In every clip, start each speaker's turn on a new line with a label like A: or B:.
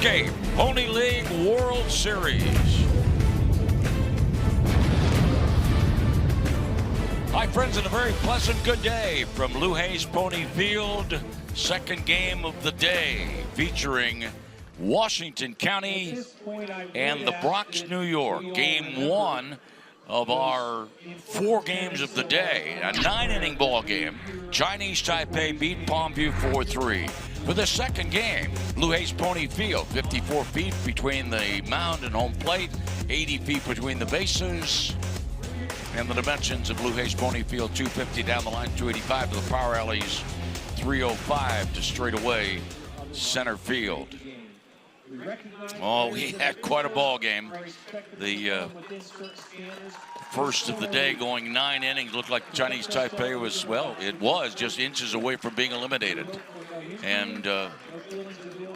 A: Printscape Pony League World Series. Hi friends, and a very pleasant good day from Lou Hayes Pony Field. Second game of the day featuring Washington County and the Bronx, New York. Game one of our 4 games of the day. A 9-inning ball game. Chinese Taipei beat Palmview 4-3. For the second game, Lou Hayes Pony Field, 54 feet between the mound and home plate, 80 feet between the bases. And the dimensions of Lou Hayes Pony Field, 250 down the line, 285 to the power alleys, 305 to straightaway center field. Oh, we had quite a ball game. The first of the day, going 9 innings, looked like Chinese Taipei was, well, it was just inches away from being eliminated. And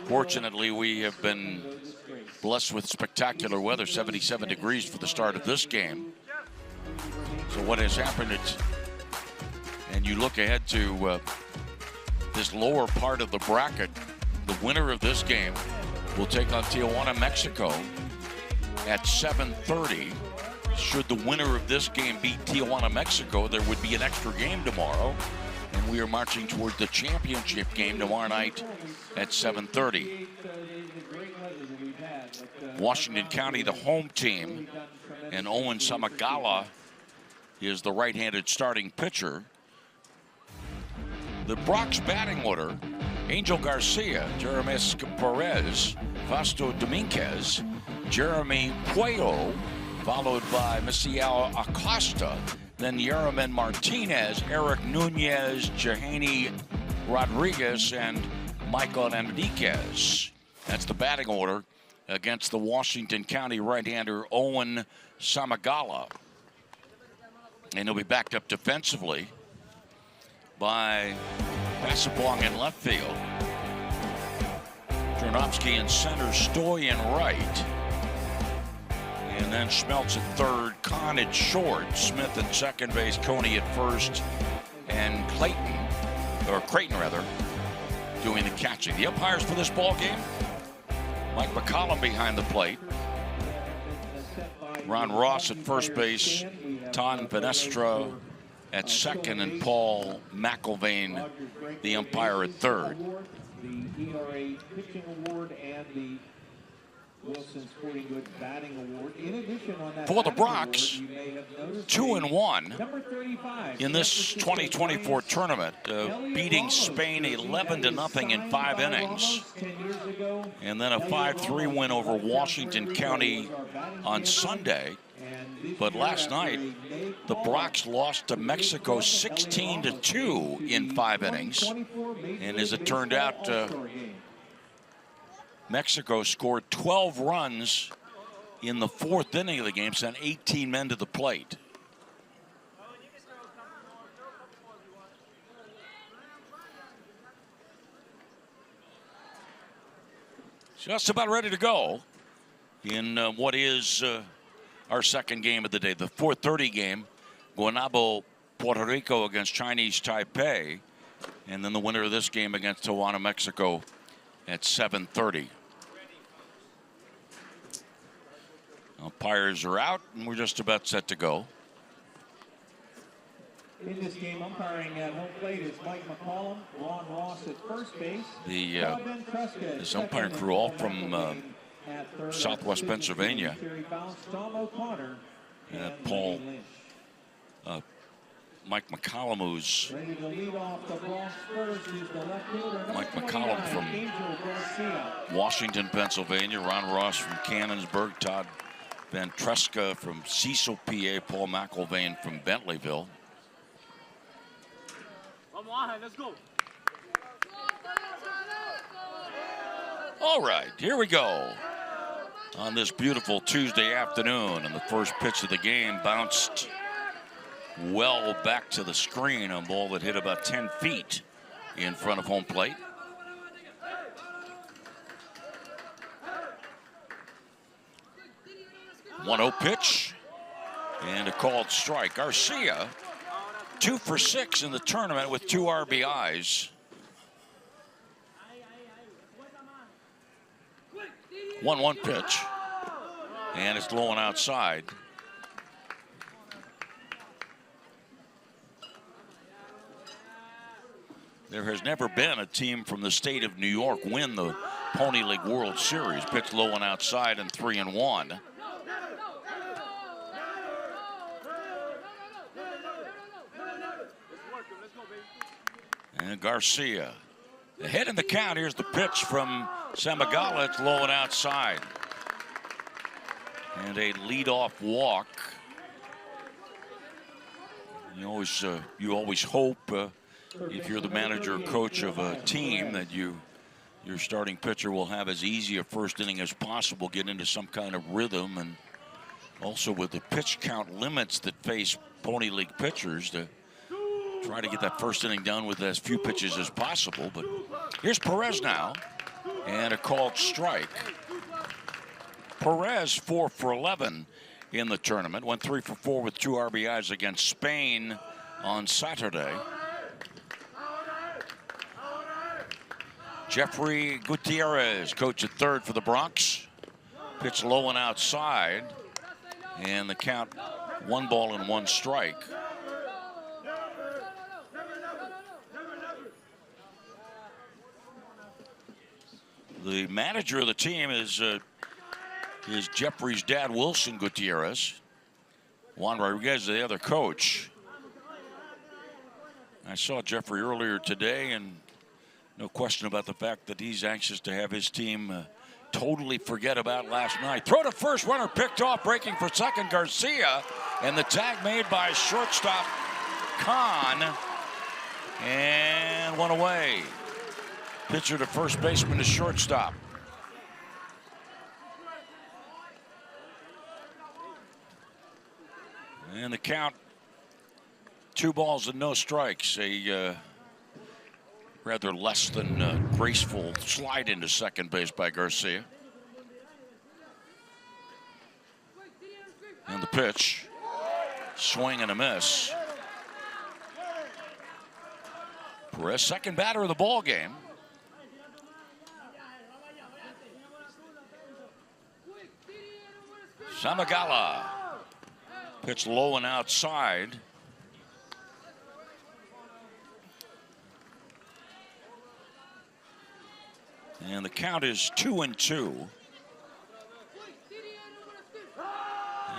A: fortunately, we have been blessed with spectacular weather, 77 degrees for the start of this game. So what has happened is, and you look ahead to this lower part of the bracket, the winner of this game will take on Tijuana, Mexico at 7:30. Should the winner of this game beat Tijuana, Mexico, there would be an extra game tomorrow. And we are marching towards the championship game tomorrow night at 7:30. Washington County, the home team, and Owen Samagala is the right-handed starting pitcher. The Bronx batting order: Angel Garcia, Jeremis Perez, Fausto Dominguez, Jeremy Puello, followed by Misiel Acosta, then Yerman Martinez, Eric Nunez, Jahani Rodriguez, and Michael Enriquez. That's the batting order against the Washington County right-hander Owen Samagala. And he'll be backed up defensively by Passabong in left field, Jornovsky in center, Stoy in right, and then Schmeltz at third, Kahn at short, Smith at second base, Coney at first, and Creighton doing the catching. The umpires for this ball game: Mike McCollum behind the plate, Ron Ross at first base, Ton Venestra at second, and Paul McIlvain, the umpire, at third.
B: The ERA pitching award and the Wilson Sporting Goods batting award. In addition, on that
A: for the Bronx, 2-1 in this 2024 tournament, beating Spain 11-0 in 5 innings, and then a 5-3 win over Washington County on Sunday. But last night, the Bronx lost to Mexico 16-2 in 5 innings. And as it turned out, Mexico scored 12 runs in the 4th inning of the game, sent 18 men to the plate. Just about ready to go in what is our second game of the day, the 4:30 game, Guaynabo, Puerto Rico against Chinese Taipei, and then the winner of this game against Tijuana, Mexico at 7:30. Umpires are out, and we're just about set to go.
B: In this game, umpiring at home plate is Mike McCollum, Ron Ross at first base.
A: This umpiring crew all from Southwest Pennsylvania. Paul, Mike McCollum, who's Mike McCollum from Washington, Pennsylvania. Ron Ross from Cannonsburg. Todd Van Treska from Cecil, PA. Paul McIlvain from Bentleyville.
C: Let's go.
A: All right, here we go. On this beautiful Tuesday afternoon, and the first pitch of the game bounced well back to the screen, a ball that hit about 10 feet in front of home plate. One-0 pitch and a called strike. Garcia, 2 for 6 in the tournament with 2 RBIs. 1-1 pitch. And it's low and outside. There has never been a team from the state of New York win the Pony League World Series. Pitch low and outside and 3-1. And Garcia ahead in the count. Here's the pitch from Samagala. It's low and outside. And a leadoff walk. You always hope if you're the manager or coach of a team that your starting pitcher will have as easy a first inning as possible, get into some kind of rhythm, and also with the pitch count limits that face Pony League pitchers to try to get that first inning done with as few pitches as possible. But here's Perez now, and a called strike. Perez 4 for 11 in the tournament. Went 3 for 4 with 2 RBIs against Spain on Saturday. Jeffrey Gutierrez, coach at third for the Bronx. Pitch low and outside. And the count 1 ball and 1 strike. The manager of the team is Jeffrey's dad, Wilson Gutierrez. Juan Rodriguez is the other coach. I saw Jeffrey earlier today, and no question about the fact that he's anxious to have his team totally forget about last night. Throw to first, runner picked off, breaking for second, Garcia. And the tag made by shortstop Khan. And 1 away. Pitcher to first baseman to shortstop. And the count, 2 balls and no strikes. A rather less than graceful slide into second base by Garcia. And the pitch, swing and a miss. Perez, second batter of the ball game. Samagala, pitch low and outside. And the count is 2-2.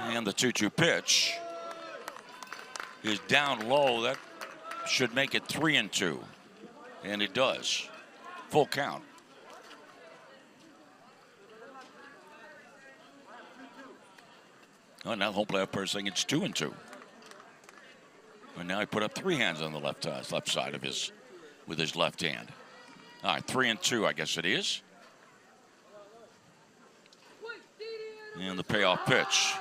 A: And the 2-2 pitch is down low. That should make it 3-2. And it does. Full count. Oh, now the home plate umpire saying it's 2-2. And now he put up 3 hands on the left side of with his left hand. All right, 3-2, I guess it is. And the payoff pitch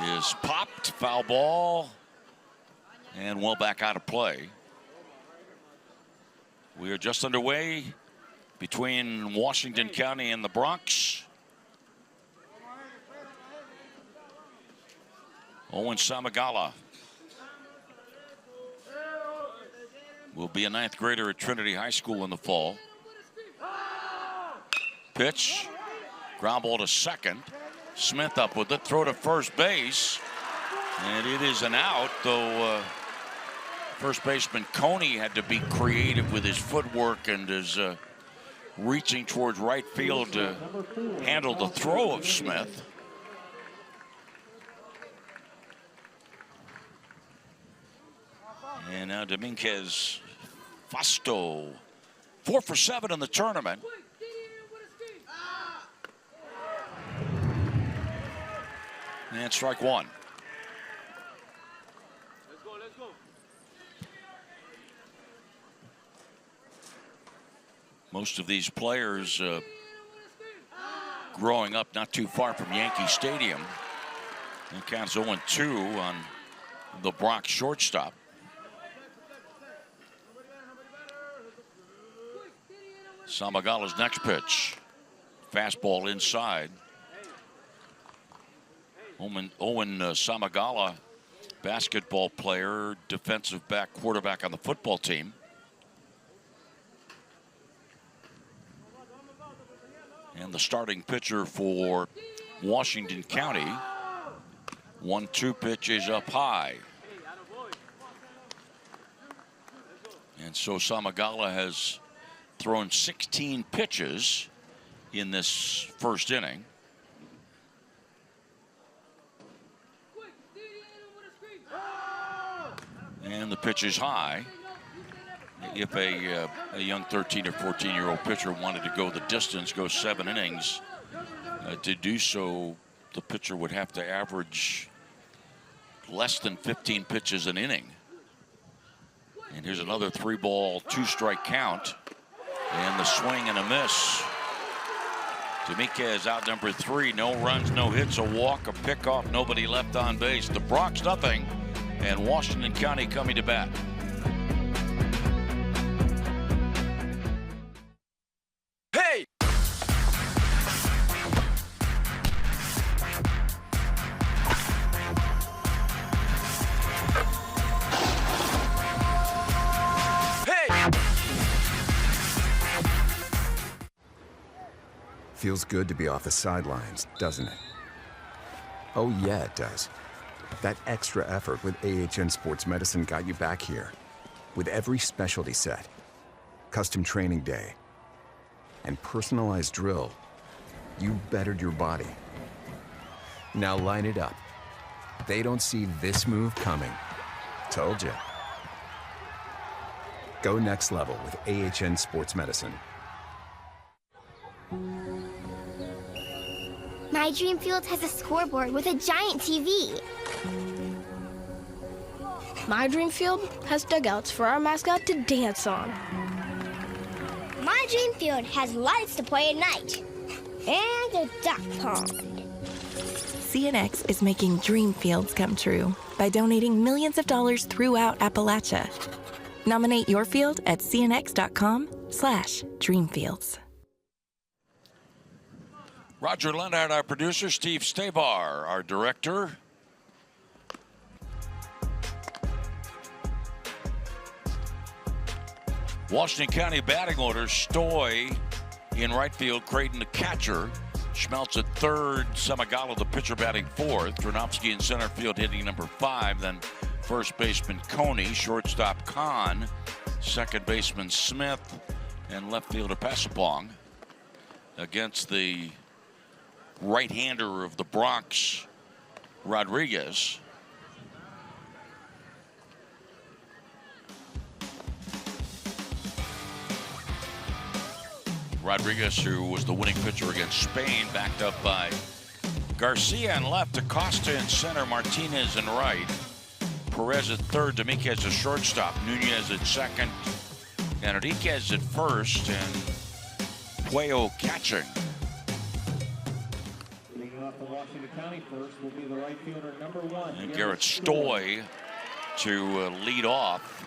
A: is popped, foul ball, and well back out of play. We are just underway between Washington County and the Bronx. Owen Samagala will be a 9th grader at Trinity High School in the fall. Pitch, ground ball to second. Smith up with it, throw to first base. And it is an out, though first baseman Coney had to be creative with his footwork and is reaching towards right field to handle the throw of Smith. And now Dominguez Fasto, 4 for 7 in the tournament. And strike 1.
C: Let's go.
A: Most of these players growing up not too far from Yankee Stadium. And counts 0-2 on the Bronx shortstop. Samagala's next pitch. Fastball inside. Owen Samagala, basketball player, defensive back, quarterback on the football team. And the starting pitcher for Washington County. 1-2 pitch is up high. And so Samagala has thrown 16 pitches in this first inning. And the pitch is high. If a young 13 or 14-year-old pitcher wanted to go the distance, go 7 innings, to do so, the pitcher would have to average less than 15 pitches an inning. And here's another 3-ball, 2-strike count. And the swing and a miss. Dominguez out number 3. No runs, no hits, a walk, a pickoff, nobody left on base. The Bronx nothing, and Washington County coming to bat.
C: Hey!
D: Feels good to be off the sidelines, doesn't it? Oh yeah, it does. That extra effort with AHN Sports Medicine got you back here. With every specialty set, custom training day, and personalized drill, you bettered your body. Now line it up. They don't see this move coming. Told you. Go next level with AHN Sports Medicine.
E: My dream field has a scoreboard with a giant TV.
F: My dream field has dugouts for our mascot to dance on.
E: My dream field has lights to play at night. And a duck pond.
G: CNX is making dream fields come true by donating millions of dollars throughout Appalachia. Nominate your field at cnx.com/dreamfields.
A: Roger Leonard, our producer, Steve Stabar, our director. Washington County batting order: Stoy in right field, Creighton the catcher, Schmeltz at third, Samagala the pitcher batting fourth, Dranowski in center field hitting number 5, then first baseman Coney, shortstop Kahn, second baseman Smith, and left fielder Passapong. Against the right-hander of the Bronx, Rodriguez. Rodriguez, who was the winning pitcher against Spain, backed up by Garcia in left, Acosta in center, Martinez in right, Perez at third, Dominguez at shortstop, Nunez at second, and Enriquez at first, and Puello catching.
B: Washington County first will be the right fielder, number 1.
A: And Garrett Stoy to lead off.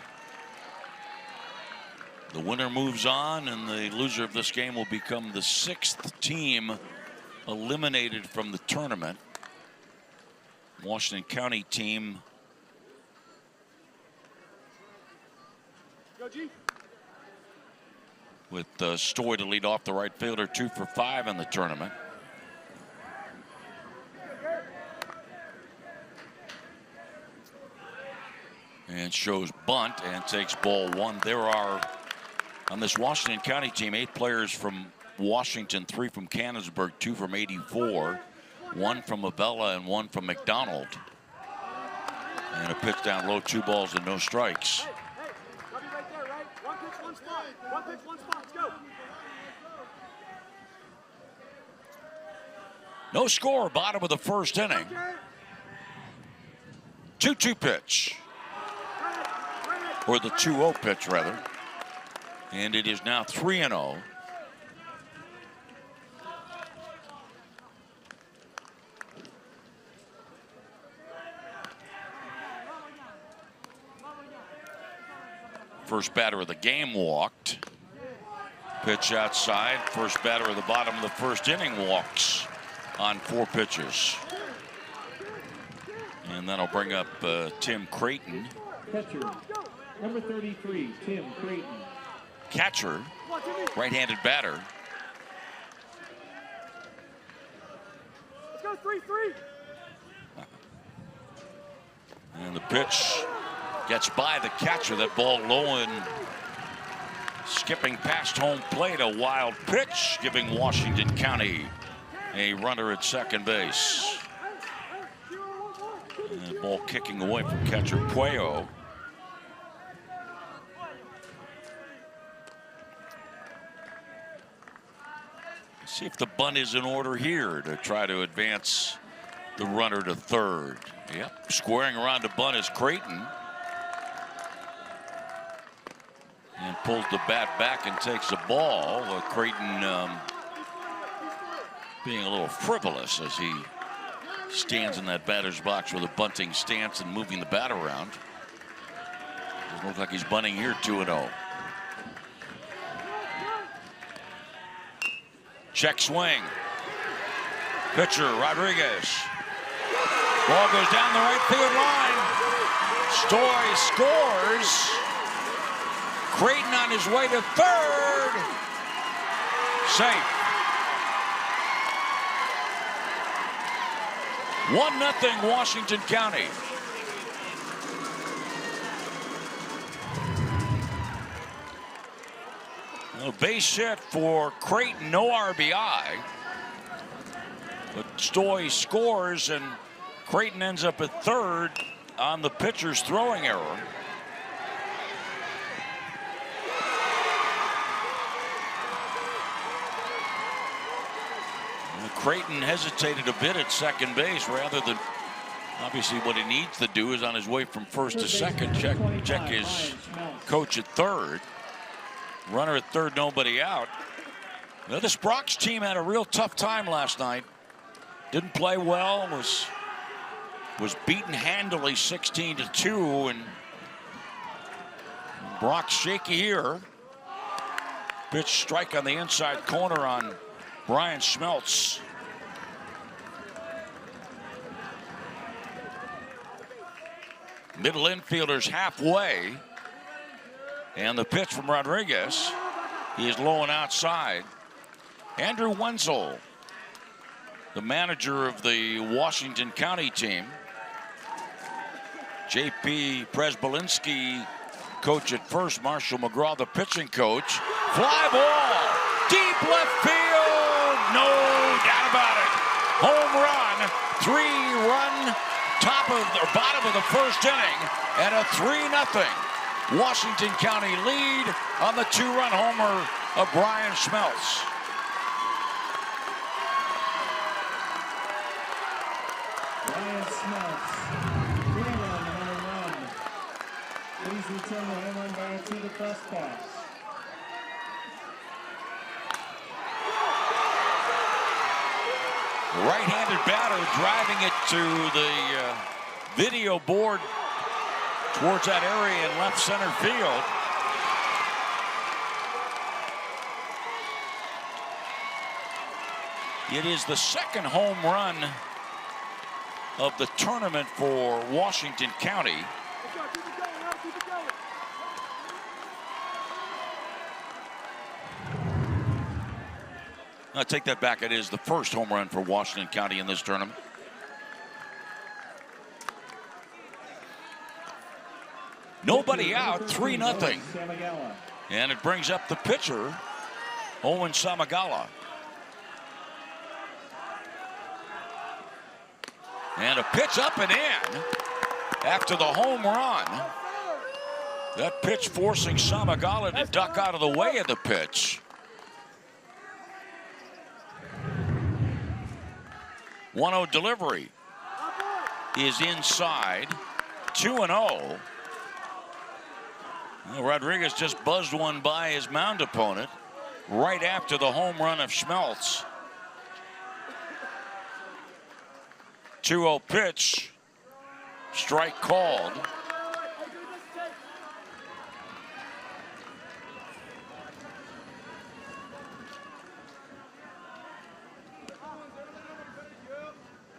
A: The winner moves on, and the loser of this game will become the 6th team eliminated from the tournament. Washington County team with Stoy to lead off, the right fielder, 2 for 5 in the tournament. And shows bunt and takes ball 1. There are, on this Washington County team, 8 players from Washington, 3 from Canonsburg, 2 from 84, 1 from Avella, and 1 from McDonald. And a pitch down low, 2 balls and no strikes.
C: Hey, I'll be right there, right? 1 pitch, 1 spot. 1 pitch, 1 spot. Let's go.
A: No score, bottom of the first inning. 2-2 pitch. Or the 2-0 pitch, rather. And it is now 3-0. First batter of the game walked. Pitch outside. First batter of the bottom of the first inning walks on 4 pitches. And that'll bring up Tim Creighton.
B: Catcher, number 33, Tim Creighton.
A: Catcher, right-handed batter.
C: go, 3-3.
A: And the pitch gets by the catcher. That ball low and skipping past home plate. A wild pitch, giving Washington County a runner at second base. And the ball kicking away from catcher Puello. See if the bunt is in order here to try to advance the runner to third. Yep, squaring around the bunt is Creighton. And pulls the bat back and takes the ball. Creighton being a little frivolous as he stands in that batter's box with a bunting stance and moving the bat around. Doesn't look like he's bunting here. 2-0. Check swing. Pitcher Rodriguez. Ball goes down the right field line. Story scores. Creighton on his way to third. Safe. 1-0 Washington County. A base hit for Creighton, no RBI. But Stoy scores and Creighton ends up at third on the pitcher's throwing error. Creighton hesitated a bit at second base rather than obviously what he needs to do is on his way from first to second check his coach at third. Runner at third, nobody out. Now, this Bronx team had a real tough time last night. Didn't play well, was beaten handily 16-2, and Bronx shaky here. Pitch strike on the inside corner on Brian Schmeltz. Middle infielders halfway. And the pitch from Rodriguez. He is low and outside. Andrew Wenzel, the manager of the Washington County team. J.P. Presbolinski, coach at first. Marshall McGraw, the pitching coach. Fly ball. Deep left field. No doubt about it. Home run. 3-run bottom of the first inning. And a 3-0. Washington County lead on the 2-run homer of Brian Schmeltz.
B: Brian Schmeltz, 3-run home run. Please return the home run ball to the press box.
A: Right-handed batter driving it to the video board towards that area in left center field. It is the second home run of the tournament for Washington County. I take that back. It is the first home run for Washington County in this tournament. Nobody out, 3-0. And it brings up the pitcher, Owen Samagala. And a pitch up and in after the home run. That pitch forcing Samagala to duck out of the way of the pitch. 1-0 delivery is inside. 2-0. Rodriguez just buzzed one by his mound opponent right after the home run of Schmeltz. 2-0 pitch. Strike called.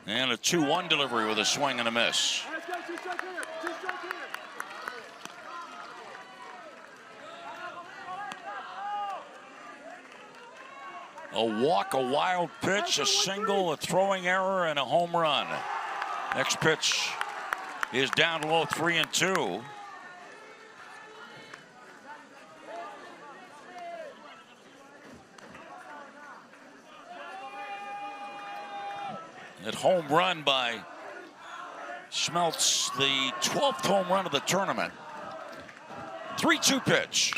A: And a 2-1 delivery with a swing and a miss. A walk, a wild pitch, a single, a throwing error, and a home run. Next pitch is down low, 3-2. That home run by Schmeltz, the 12th home run of the tournament. 3-2 pitch.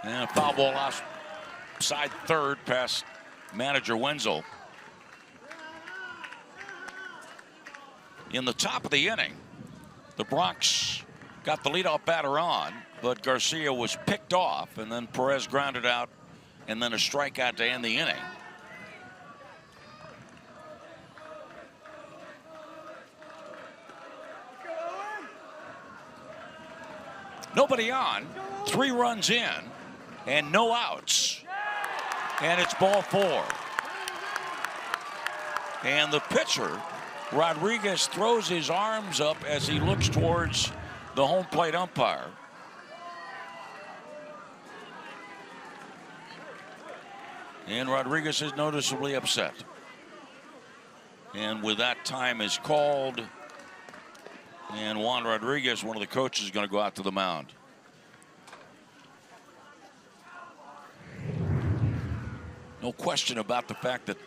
A: And a foul ball outside third past manager Wenzel. In the top of the inning, the Bronx got the leadoff batter on, but Garcia was picked off, and then Perez grounded out, and then a strikeout to end the inning. Nobody on, 3 runs in, and no outs. And it's ball 4. And the pitcher, Rodriguez, throws his arms up as he looks towards the home plate umpire. And Rodriguez is noticeably upset. And with that, time is called. And Juan Rodriguez, one of the coaches, is going to go out to the mound. No question about the fact that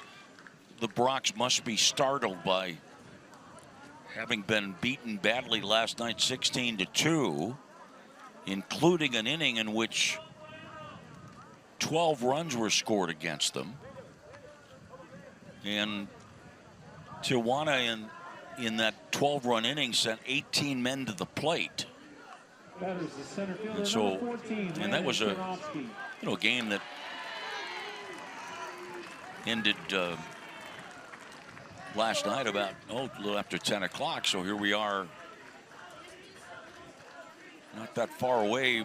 A: the Bronx must be startled by having been beaten badly last night, 16-2, including an inning in which 12 runs were scored against them. And Tijuana in that 12-run inning sent 18 men to the plate. And so, and that was a game that ended last night about a little after 10 o'clock. So here we are, not that far away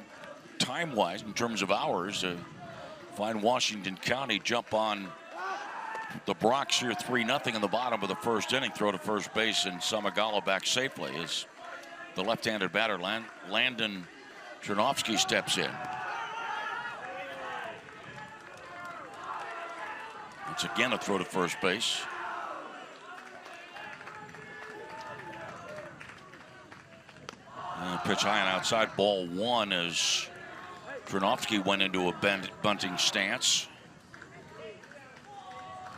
A: time-wise in terms of hours. Find Washington County jump on the Bronx here 3-0 in the bottom of the first inning. Throw to first base, and Samagala back safely as the left-handed batter Landon Chernovsky steps in. It's again a throw to first base. And pitch high and outside, ball 1 as Chernovsky went into a bunting stance.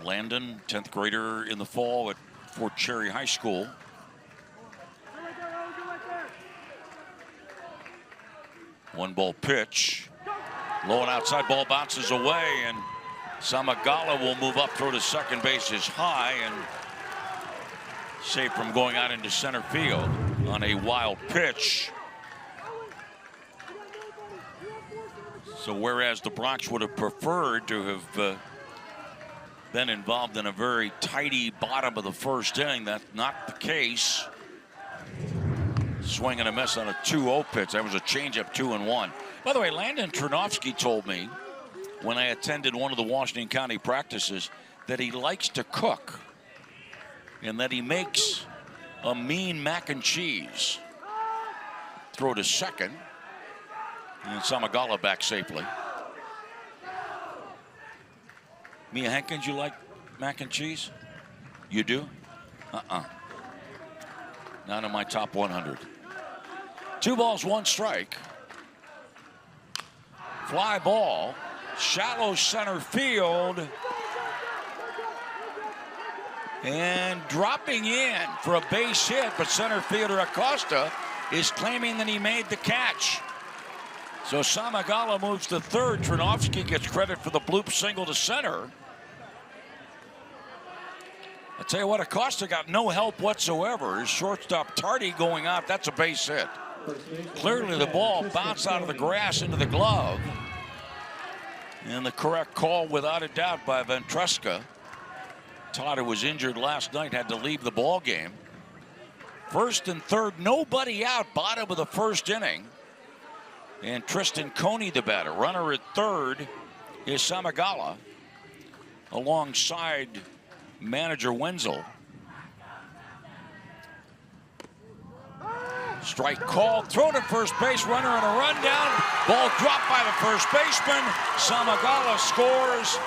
A: Landon, 10th grader in the fall at Fort Cherry High School. One ball pitch. Low and outside, ball bounces away, and Samagala will move up, throw to second base is high, and saved from going out into center field on a wild pitch. So whereas the Bronx would have preferred to have been involved in a very tidy bottom of the first inning, that's not the case. Swing and a miss on a 2-0 pitch. That was a changeup, 2-1. By the way, Landon Chernovsky told me when I attended one of the Washington County practices that he likes to cook and that he makes a mean mac and cheese. Throw to second, and Samagala back safely. Mia Hankins, you like mac and cheese? You do? Not in my top 100. 2 balls, 1 strike. Fly ball, shallow center field. And dropping in for a base hit, but center fielder Acosta is claiming that he made the catch. So Samagala moves to third. Chernovsky gets credit for the bloop single to center. I tell you what, Acosta got no help whatsoever. His shortstop Tardy going out, that's a base hit. Clearly the ball bounced out of the grass into the glove. And the correct call without a doubt by Ventresca. Todd, who was injured last night, had to leave the ball game. First and third, nobody out, bottom of the first inning. And Tristan Coney the batter. Runner at third is Samagala alongside manager Wenzel. Strike called, throw to first base, runner on a rundown. Ball dropped by the first baseman. Samagala scores.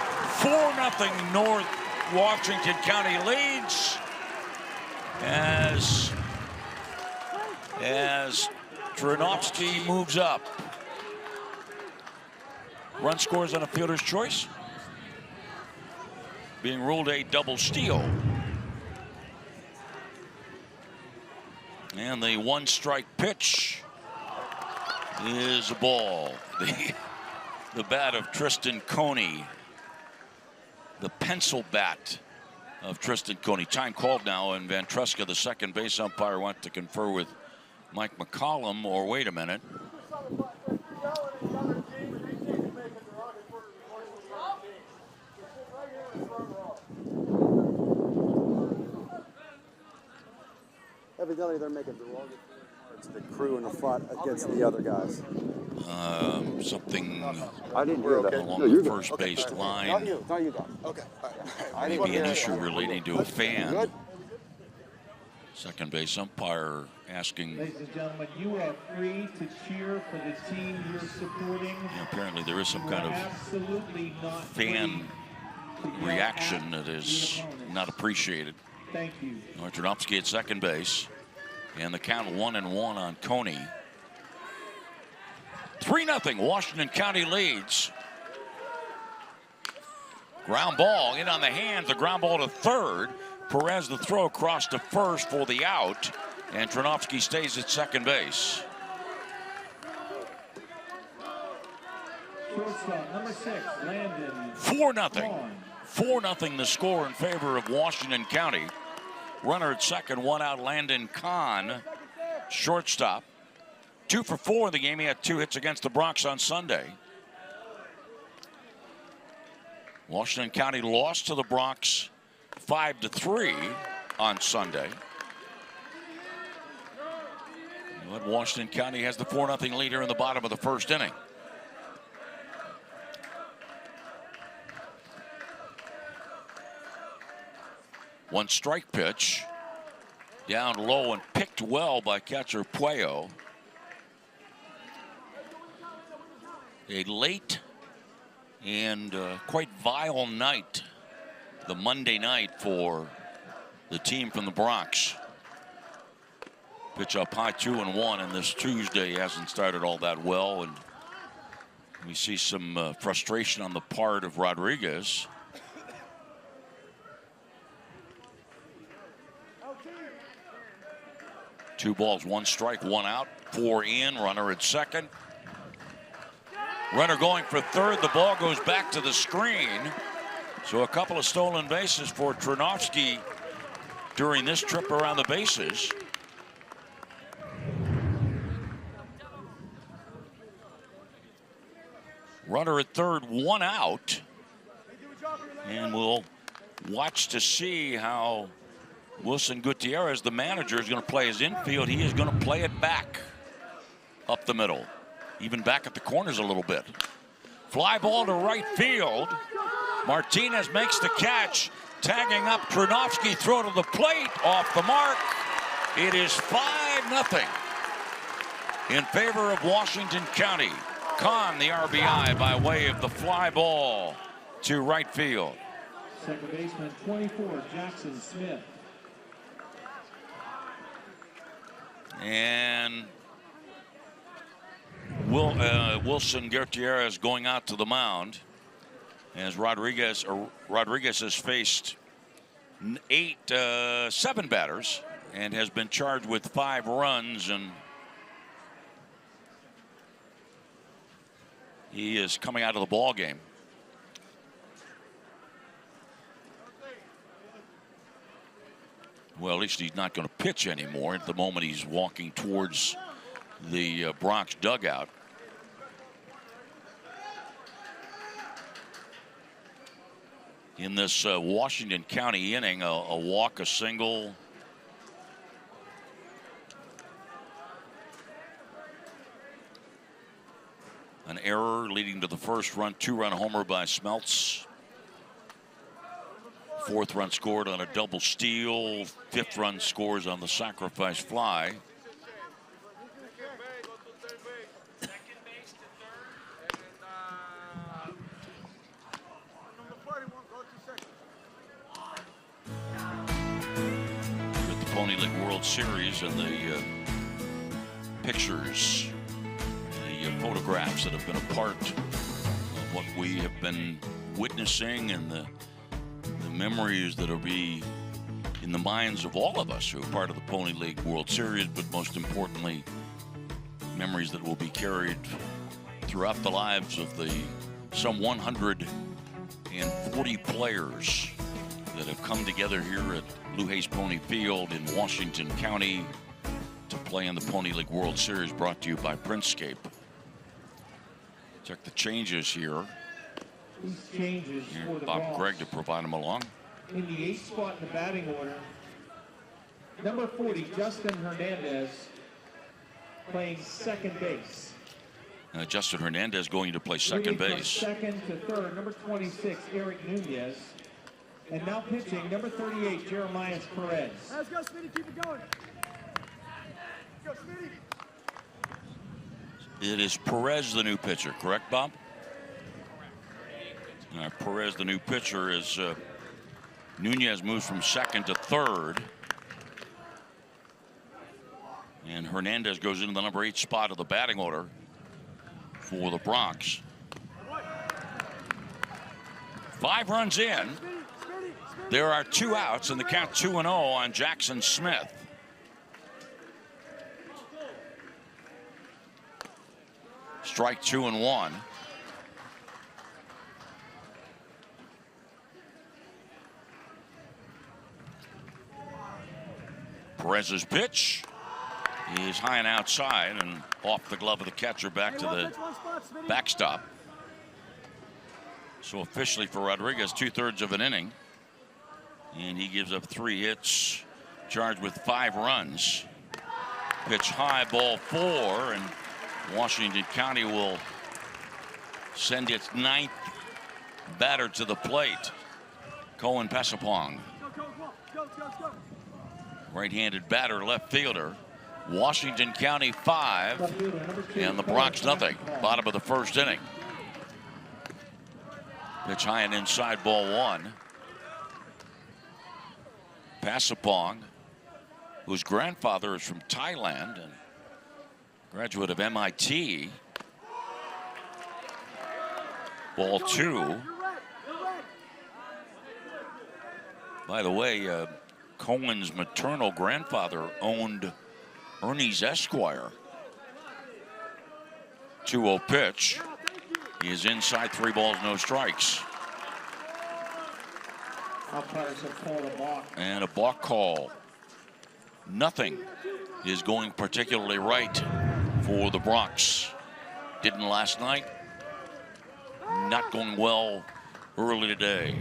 A: 4-0 North Washington County leads as Trinovsky moves up. Run scores on a fielder's choice. Being ruled a double steal. And the one-strike pitch is a ball. The bat of Tristan Coney. The pencil bat of Tristan Coney. Time called now, and Van Truska, the second base umpire, went to confer with Mike McCollum, or wait a minute.
H: Evidently, they're making derogatory remarks to the crew in the front against the other guys.
A: Something
H: I didn't hear that.
A: along the first base line.
H: Not you guys. Okay.
A: Maybe an issue relating to a fan. Second base umpire asking.
B: Ladies and gentlemen, you are free to cheer for the team you're supporting.
A: Yeah, apparently there is some kind of
B: absolutely not
A: fan reaction that is not appreciated.
B: Thank you.
A: Trinovsky at second base, and the count 1-1 on Coney. 3-0 Washington County leads. Ground ball in on the hands, the ground ball to third. Perez the throw across to first for the out, and Trinovsky stays at second base.
B: Shortstop, number 6, Landon.
A: 4-0. 4-0 the score in favor of Washington County. Runner at second, one out, Landon Kahn, shortstop. 2 for 4 in the game. He had 2 hits against the Bronx on Sunday. Washington County lost to the Bronx 5-3 on Sunday. But Washington County has the 4-0 lead here in the bottom of the first inning. One strike pitch, down low and picked well by catcher Puello. A late and quite vile night, the Monday night for the team from the Bronx. Pitch up high 2-1, and this Tuesday hasn't started all that well, and we see some frustration on the part of Rodriguez. Two balls, one strike, one out, 4 in, runner at second. Runner going for third, the ball goes back to the screen. So a couple of stolen bases for Trinovsky during this trip around the bases. Runner at third, one out. And we'll watch to see how Wilson Gutierrez, the manager, is going to play his infield. He is going to play it back up the middle, even back at the corners a little bit. Fly ball to right field. Martinez makes the catch, tagging up Trinovsky, throw to the plate, off the mark. It is 5-0 in favor of Washington County. Kahn, the RBI, by way of the fly ball to right field.
B: Second baseman, 24, Jackson Smith.
A: And Wilson Gutierrez going out to the mound as Rodriguez has faced 7 batters and has been charged with 5 runs, and he is coming out of the ball game. Well, at least he's not going to pitch anymore. At the moment, he's walking towards the Bronx dugout. In this Washington County inning, a walk, a single. An error leading to the first run, 2-run homer by Smeltz. 4th run scored on a double steal. 5th run scores on the sacrifice fly. Pony League World Series and the pictures, the photographs that have been a part of what we have been witnessing, and the memories that will be in the minds of all of us who are part of the Pony League World Series, but most importantly, memories that will be carried throughout the lives of the some 140 players that have come together here at Lou Hayes Pony Field in Washington County to play in the Pony League World Series, brought to you by Printscape. Check the changes here.
B: These changes for the
A: Bob
B: Bronx.
A: Gregg to provide them along.
B: In the 8th spot in the batting order, number 40, Justin Hernandez, playing second base.
A: Justin Hernandez going to play second
B: Moving from
A: base.
B: second to third, number 26, Eric Nunez. And now pitching, number 38, Jeremiah Perez.
C: Let's go, Smitty. Keep it going. Go, Smitty.
A: It is Perez, the new pitcher, correct, Bob? Perez, the new pitcher, is Nunez moves from second to third. And Hernandez goes into the number 8 spot of the batting order for the Bronx. 5 runs in. There are 2 outs, and the count 2-0 on Jackson Smith. Strike 2 and 1. Perez's pitch is high and outside and off the glove of the catcher, back to the backstop. So officially for Rodriguez, 2/3 of an inning. And he gives up 3 hits, charged with 5 runs. Pitch high, ball 4, and Washington County will send its 9th batter to the plate. Cohen Passapong. Right-handed batter, left fielder. Washington County 5 and the Bronx nothing. Bottom of the first inning. Pitch high and inside, ball 1. Passapong, whose grandfather is from Thailand and graduate of MIT. Ball 2. By the way, Cohen's maternal grandfather owned Ernie's Esquire. 2-0 pitch. He is inside, 3 balls, no strikes.
B: Umpires have called a balk.
A: And a balk call. Nothing is going particularly right for the Bronx. Didn't last night. Not going well early today.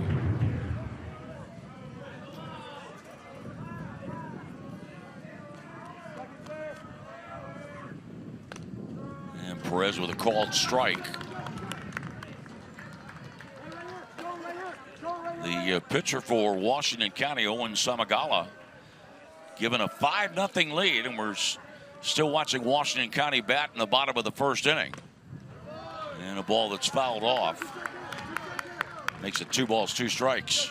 A: And Perez with a called strike. The pitcher for Washington County, Owen Samagala, given a 5-0 lead, and we're still watching Washington County bat in the bottom of the first inning. And a ball that's fouled off makes it 2 balls, 2 strikes.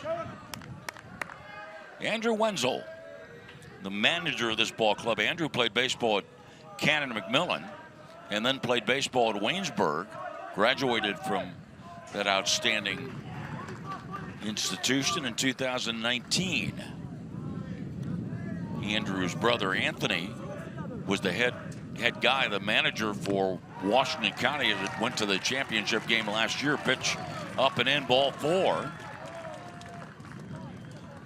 A: Andrew Wenzel, the manager of this ball club. Andrew played baseball at Cannon McMillan and then played baseball at Waynesburg, graduated from that outstanding institution in 2019. Andrew's brother Anthony was the head guy, the manager for Washington County as it went to the championship game last year. Pitch up and in, ball 4.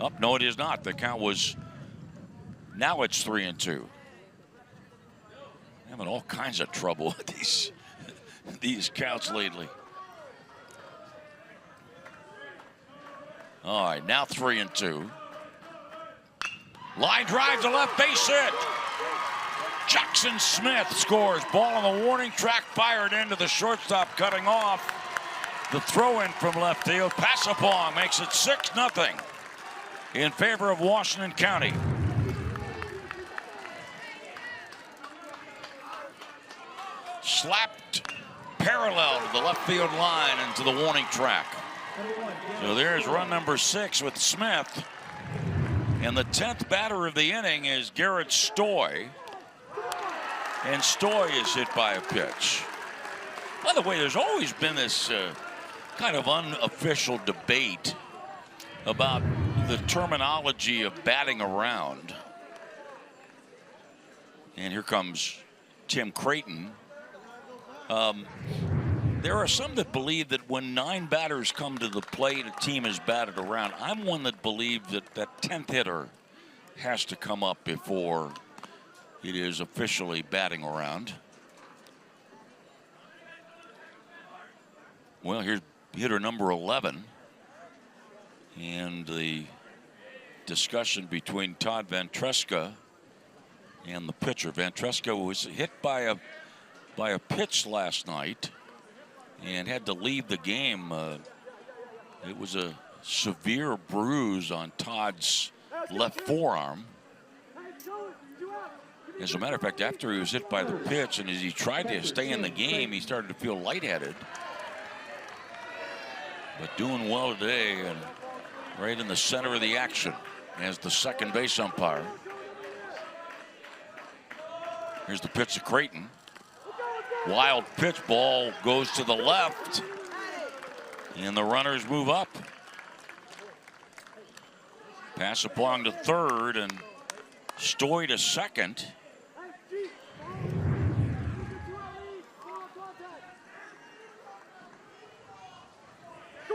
A: Up, no, it is not. The count was, now it's 3-2. Having all kinds of trouble with these counts lately. All right, now 3-2. Line drive to left, base hit. Jackson Smith scores. Ball on the warning track, fired into the shortstop, cutting off. The throw in from left field. Passapong makes it 6-0 in favor of Washington County. Slapped parallel to the left field line into the warning track. So there's run number 6 with Smith. And the 10th batter of the inning is Garrett Stoy. And Stoy is hit by a pitch. By the way, there's always been this kind of unofficial debate about the terminology of batting around. And here comes Tim Creighton. There are some that believe that when 9 batters come to the plate, a team is batted around. I'm one that believes that that 10th hitter has to come up before it is officially batting around. Well, here's hitter number 11. And the discussion between Todd Ventresca and the pitcher. Ventresca was hit by a pitch last night and had to leave the game. It was a severe bruise on Todd's left forearm. As a matter of fact, after he was hit by the pitch and as he tried to stay in the game, he started to feel lightheaded. But doing well today and right in the center of the action as the second base umpire. Here's the pitch to Creighton. Wild pitch, ball goes to the left. And the runners move up. Pass along to third and Stoy to second.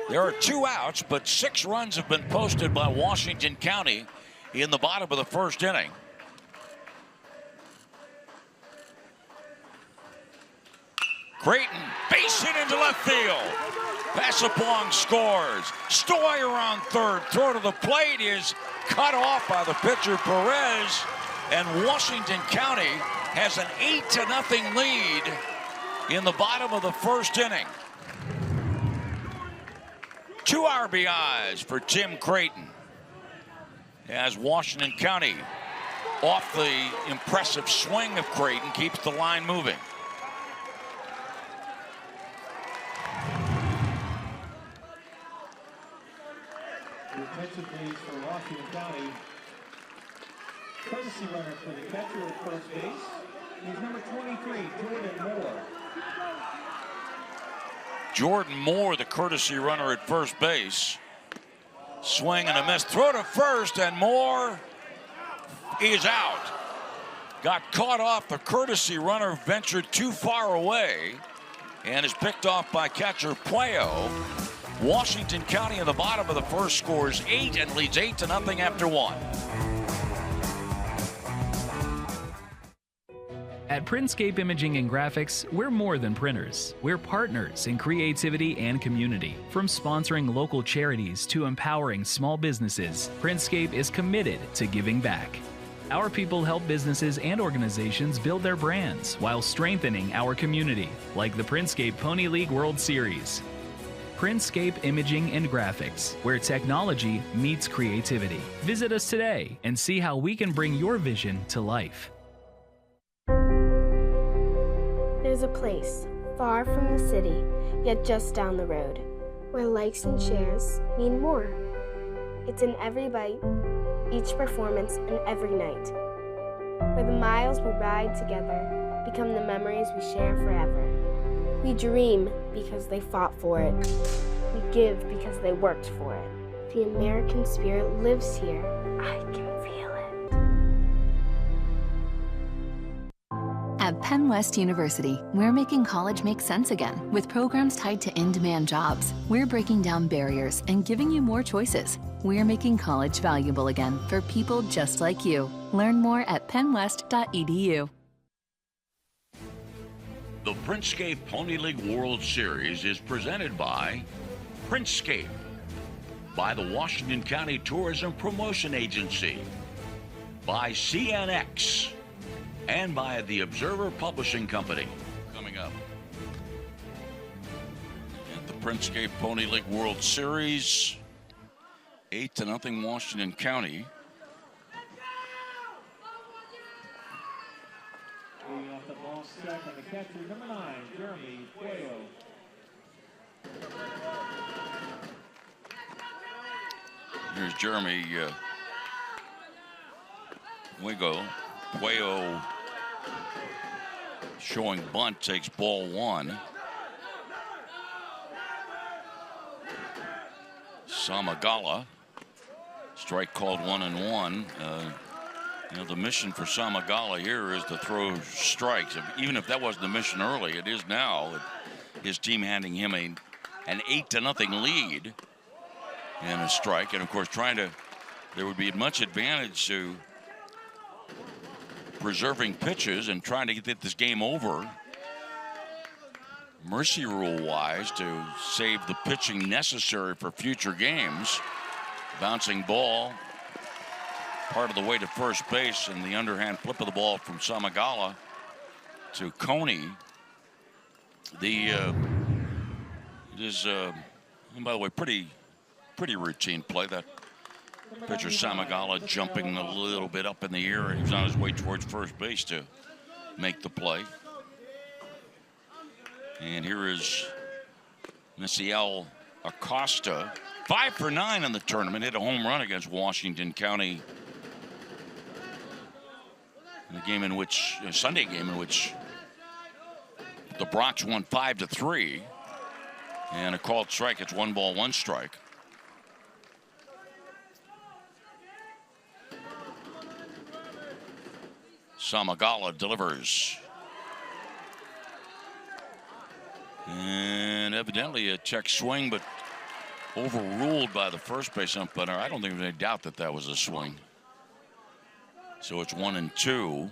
A: There are 2 outs, but 6 runs have been posted by Washington County in the bottom of the first inning. Creighton, base hit into left field. Passapong scores. Stoy around third. Throw to the plate is cut off by the pitcher Perez. And Washington County has an 8-0 lead in the bottom of the first inning. 2 RBIs for Tim Creighton as Washington County, off the impressive swing of Creighton, keeps the line moving.
B: Attention please for Washington County. Courtesy runner for the catcher at first base is number 23, Jordan Moore.
A: Jordan Moore, the courtesy runner at first base. Swing and a miss. Throw to first, and Moore is out. Got caught off. The courtesy runner ventured too far away and is picked off by catcher Puello. Washington County in the bottom of the first scores 8 and leads 8-0 after 1.
I: At Printscape Imaging and Graphics, we're more than printers. We're partners in creativity and community. From sponsoring local charities to empowering small businesses, Printscape is committed to giving back. Our people help businesses and organizations build their brands while strengthening our community, like the Printscape Pony League World Series. Printscape Imaging and Graphics, where technology meets creativity. Visit us today and see how we can bring your vision to life.
F: There's a place far from the city, yet just down the road, where likes and shares mean more. It's in every bite, each performance, and every night, where the miles we ride together become the memories we share forever. We dream because they fought for it. We give because they worked for it. The American spirit lives here. I can feel it.
J: At Penn West University, we're making college make sense again with programs tied to in-demand jobs. We're breaking down barriers and giving you more choices. We're making college valuable again for people just like you. Learn more at pennwest.edu.
A: The Printscape Pony League World Series is presented by Printscape, by the Washington County Tourism Promotion Agency, by CNX, and by the Observer Publishing Company. Coming up at the Printscape Pony League World Series, 8-0 Washington County.
B: Leading off the ball stack on the catcher, number 9, Jeremy Puello.
A: Here's Jeremy We go. Pueo showing bunt, takes ball one. Samagala. Strike called 1-1. The mission for Samagala here is to throw strikes. Even if that wasn't the mission early, it is now. His team handing him an 8-0 lead and a strike. And of course, there would be much advantage to preserving pitches and trying to get this game over, mercy rule wise, to save the pitching necessary for future games. Bouncing ball part of the way to first base, and the underhand flip of the ball from Samagala to Coney. It is, and by the way, pretty routine play. That pitcher Samagala jumping a little bit up in the air. He was on his way towards first base to make the play. And here is Misiel Acosta, 5 for 9 in the tournament, hit a home run against Washington County in the game in which, Sunday game in which the Bronx won 5-3, and a called strike. It's 1 ball, 1 strike. Samagala delivers. And evidently a check swing, but overruled by the first base umpire. I don't think there's any doubt that that was a swing. So it's 1-2.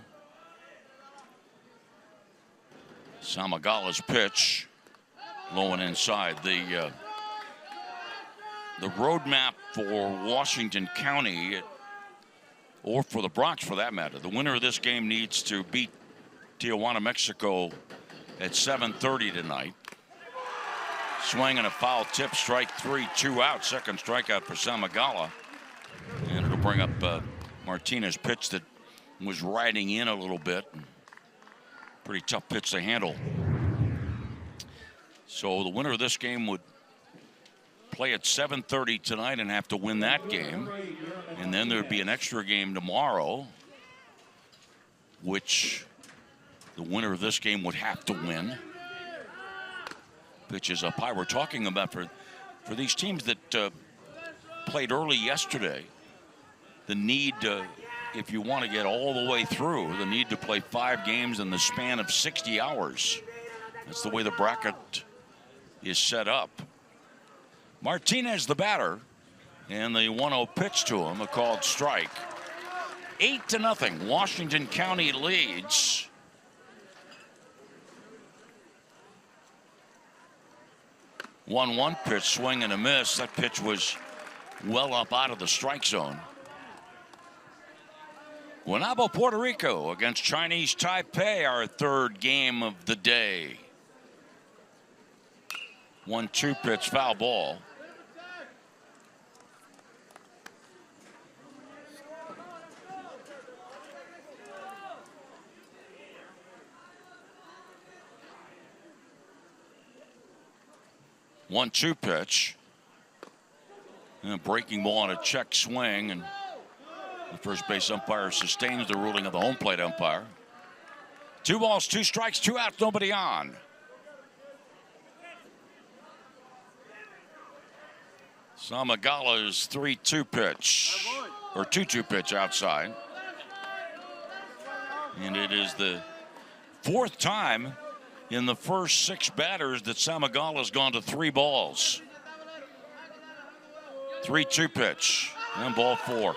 A: Samagala's pitch, low and inside. The roadmap for Washington County, or for the Bronx for that matter, the winner of this game needs to beat Tijuana, Mexico at 7:30 tonight. Swing and a foul tip, strike 3, 2 out. Second strikeout for Samagala. And it'll bring up Martinez's pitch that was riding in a little bit. Pretty tough pitch to handle. So the winner of this game would play at 7:30 tonight and have to win that game. And then there'd be an extra game tomorrow, which the winner of this game would have to win. Pitch is up high. We're talking about for these teams that played early yesterday, the need, if you want to get all the way through, the need to play 5 games in the span of 60 hours. That's the way the bracket is set up. Martinez, the batter, and the 1-0 pitch to him, a called strike. 8-0. Washington County leads. One pitch, swing and a miss. That pitch was well up out of the strike zone. Guaynabo, Puerto Rico against Chinese Taipei, our third game of the day. 1-2 pitch, foul ball. One-two pitch. And a breaking ball on a check swing, and the first base umpire sustains the ruling of the home plate umpire. 2 balls, 2 strikes, 2 outs, nobody on. Samagala's 3-2 pitch, or 2-2 pitch outside. And it is the 4th time in the first 6 batters that Samagala's gone to 3 balls. 3-2 pitch, and ball 4.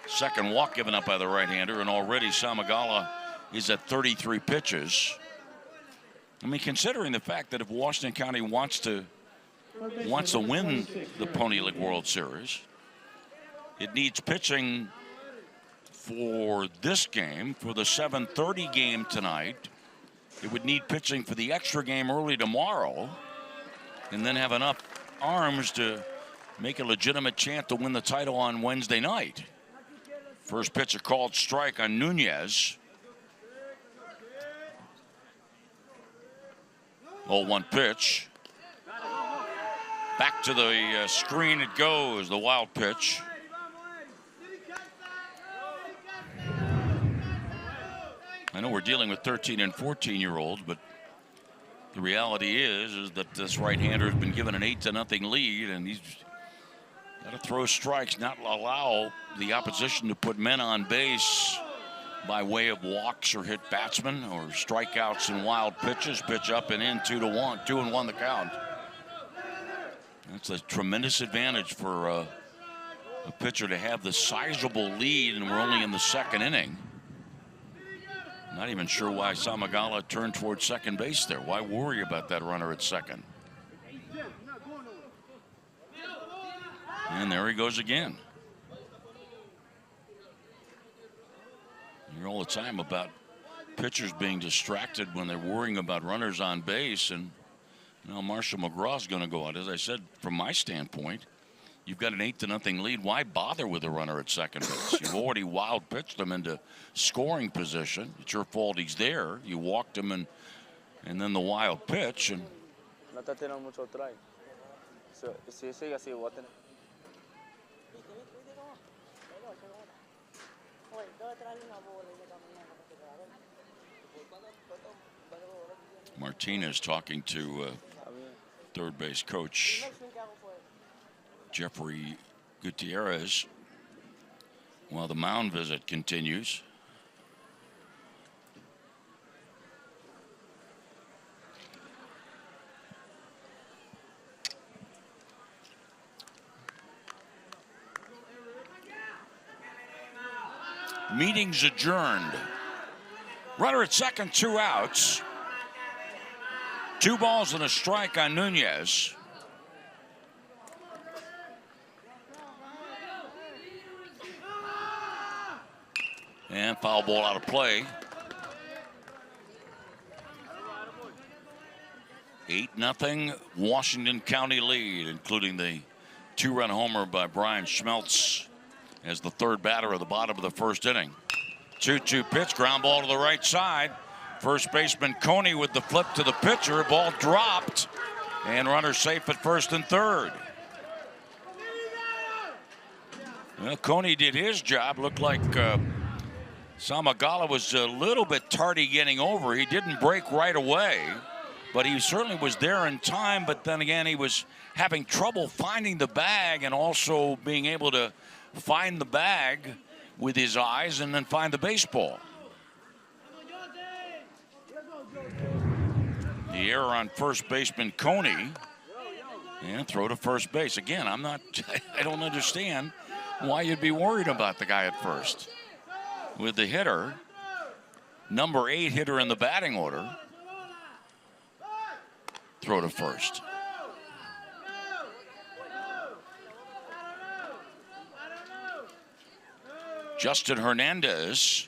A: Second walk given up by the right-hander, and already Samagala is at 33 pitches. I mean, considering the fact that if Washington County wants to win the Pony League World Series, it needs pitching for this game, for the 7:30 game tonight. It would need pitching for the extra game early tomorrow, and then have enough arms to make a legitimate chance to win the title on Wednesday night. First pitch, a called strike on Nunez. 0-1 pitch. Back to the screen it goes, the wild pitch. I know we're dealing with 13 and 14-year-olds, but the reality is that this right-hander has been given an 8-0 lead, and he's got to throw strikes, not allow the opposition to put men on base by way of walks or hit batsmen or strikeouts and wild pitches. Pitch up and in, 2-1, 2-1 the count. That's a tremendous advantage for a pitcher to have the sizable lead, and we're only in the second inning. Not even sure why Samagala turned towards second base there. Why worry about that runner at second? And there he goes again. You hear all the time about pitchers being distracted when they're worrying about runners on base, and now Marshall McGraw's going to go out. As I said, from my standpoint, you've got an 8-0 lead. Why bother with a runner at second base? You've already wild pitched him into scoring position. It's your fault he's there. You walked him, and then the wild pitch. And Martinez talking to third base coach Jeffrey Gutierrez while the mound visit continues. Meetings adjourned. Runner at second, 2 outs. 2 balls and a strike on Nunez. And foul ball out of play. 8-0 Washington County lead, including the 2-run homer by Brian Schmeltz as the third batter of the bottom of the first inning. 2-2 pitch, ground ball to the right side. First baseman Coney with the flip to the pitcher. Ball dropped, and runner safe at first and third. Well, Coney did his job. Looked like Samagala was a little bit tardy getting over. He didn't break right away, but he certainly was there in time. But then again, he was having trouble finding the bag and also being able to find the bag with his eyes and then find the baseball. The error on first baseman Coney, and throw to first base. Again, I don't understand why you'd be worried about the guy at first. With the hitter, number 8 hitter in the batting order, throw to first. Justin Hernandez.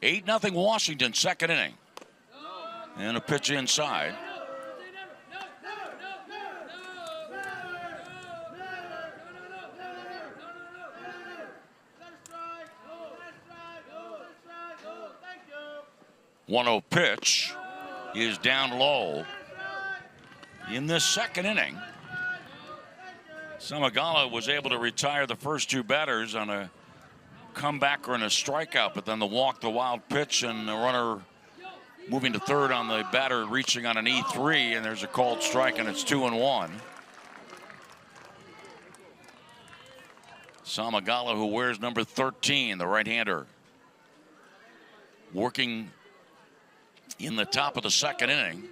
A: 8-0 Washington, second inning. And a pitch inside. One 1-0 pitch is down low. In this second inning, Samagala was able to retire the first 2 batters on a comeback or in a strikeout, but then the walk, the wild pitch, and the runner moving to third on the batter reaching on an E3, and there's a called strike, and it's 2-1. Samagala, who wears number 13, the right-hander, working in the top of the second inning.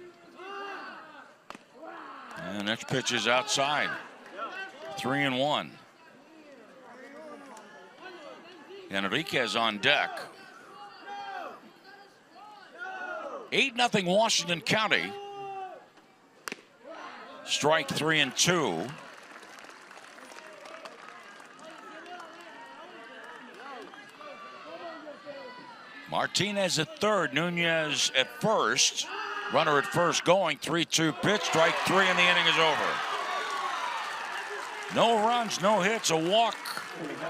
A: And next pitch is outside. 3-1. Enriquez on deck. 8-0 Washington County. Strike 3 and 2. Martinez at third, Nunez at first. Runner at first going, 3-2 pitch, strike 3, and the inning is over. No runs, no hits, a walk,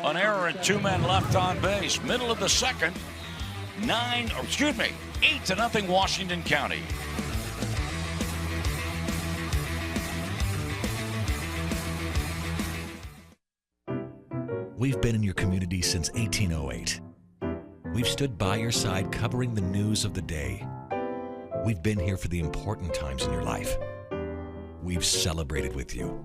A: an error, and 2 men left on base. Middle of the second, 8-0 Washington County.
K: We've been in your community since 1808, We've stood by your side covering the news of the day. We've been here for the important times in your life. We've celebrated with you.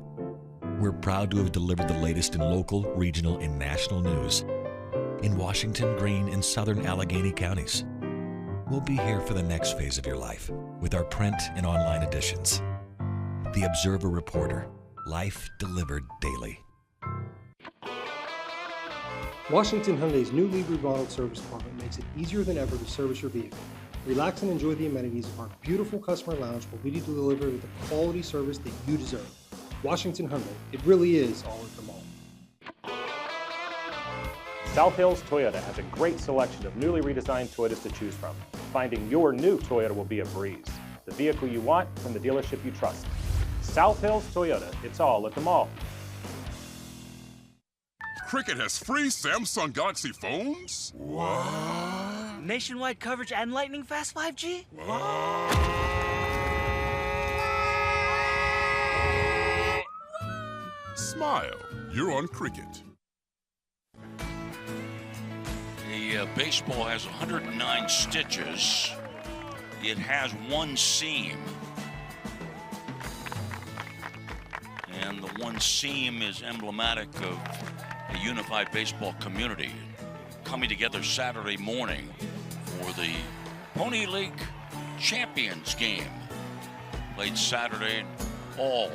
K: We're proud to have delivered the latest in local, regional, and national news in Washington, Greene, and southern Allegheny counties. We'll be here for the next phase of your life with our print and online editions. The Observer Reporter, life delivered daily.
L: Washington Hyundai's newly remodeled service department makes it easier than ever to service your vehicle. Relax and enjoy the amenities of our beautiful customer lounge where we deliver the quality service that you deserve. Washington Hyundai, it really is all at the mall.
M: South Hills Toyota has a great selection of newly redesigned Toyotas to choose from. Finding your new Toyota will be a breeze. The vehicle you want from the dealership you trust. South Hills Toyota, it's all at the mall.
N: Cricket has free Samsung Galaxy phones? What?
O: Nationwide coverage and lightning fast 5G?
N: What? Smile, you're on Cricket.
A: The baseball has 109 stitches. It has one seam. And the one seam is emblematic of a unified baseball community coming together Saturday morning for the Pony League Champions game. Played Saturday. All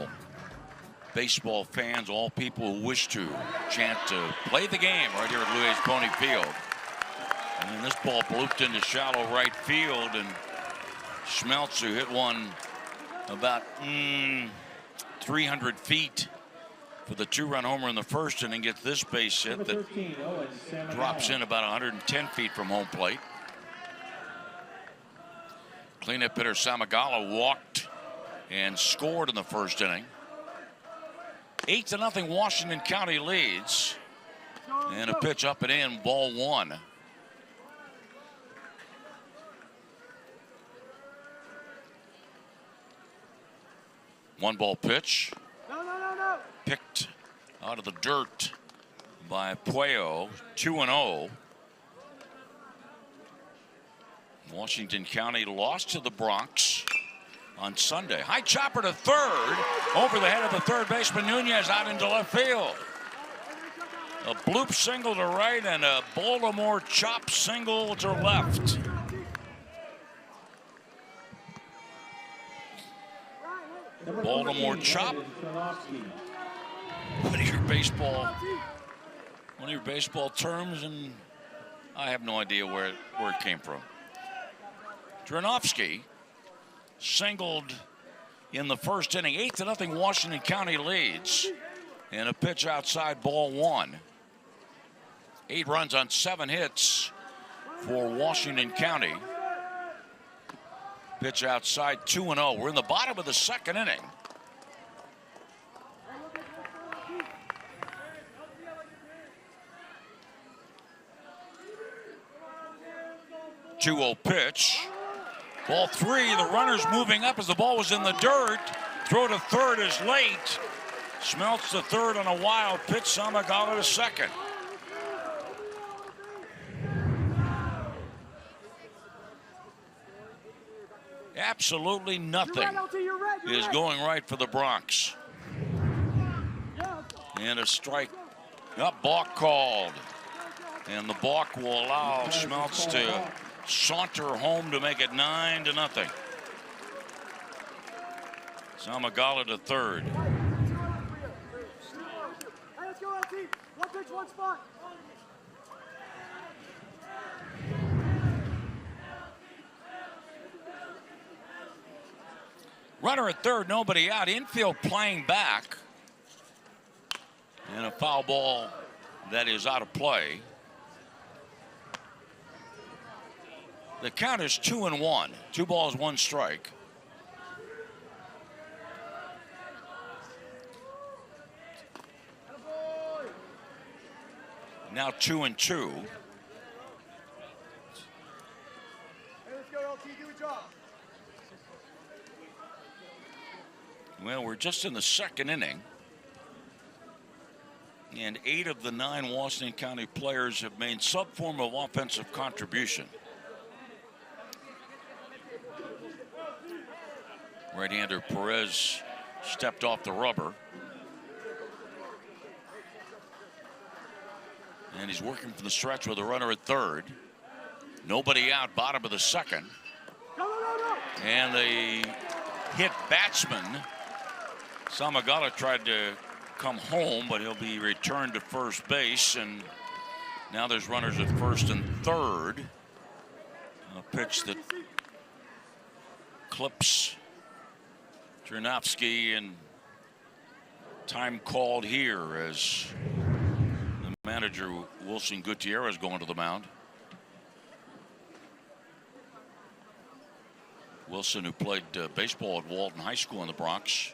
A: baseball fans, all people who wish to chant to play the game right here at Louis Pony Field. And then this ball blooped into shallow right field, and Schmeltz, who hit one about 300 feet for the two-run homer in the first inning, gets this base hit that drops in about 110 feet from home plate. Cleanup hitter Samagala walked and scored in the first inning. 8-0 Washington County leads. And a pitch up and in, ball one. One ball pitch.
C: No.
A: Picked out of the dirt by Puello. 2-0. Washington County lost to the Bronx on Sunday. High chopper to third. Over the head of the third baseman Nunez out into left field. A bloop single to right and a Baltimore chop single to left. Baltimore chop. One of your baseball terms, and I have no idea where it came from. Dranovsky singled in the first inning. 8-0 Washington County leads. And a pitch outside, ball one. 8 runs on 7 hits for Washington County. Pitch outside, 2-0. We're in the bottom of the second inning. Two-0 pitch. Ball 3, the runner's moving up as the ball was in the dirt. Throw to third is late. Schmeltz to third on a wild pitch. Samagala to second. Absolutely nothing is going right for the Bronx. And a strike. Balk called. And the balk will allow Schmeltz to saunter home to make it 9-0. Samagala to third.
C: Hey, let's go, LT. One pitch, one spot.
A: Runner at third, nobody out. Infield playing back. And a foul ball that is out of play. The count is 2-1. 2 balls, 1 strike. Now 2-2.
C: Hey, let's go, LT. Do a job.
A: Well, we're just in the second inning. And 8 of the 9 Washington County players have made some form of offensive contribution. Right-hander Perez stepped off the rubber. And he's working from the stretch with a runner at third. Nobody out, bottom of the second. And the hit batsman, Samagala, tried to come home, but he'll be returned to first base. And now there's runners at first and third. A pitch that clips Chernovsky, and time called here as the manager, Wilson Gutierrez, going to the mound. Wilson, who played baseball at Walton High School in the Bronx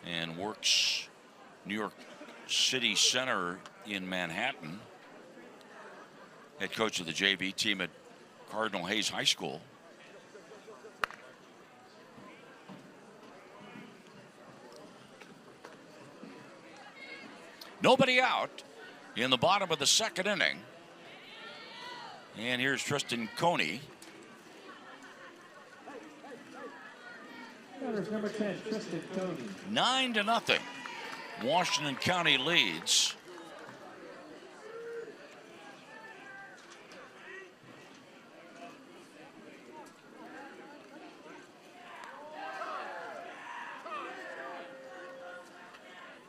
A: and works New York City Center in Manhattan, head coach of the JV team at Cardinal Hayes High School. Nobody out in the bottom of the second inning. And here's Tristan Coney.
B: Number 10, Tristan Coney.
A: 9-0. Washington County leads.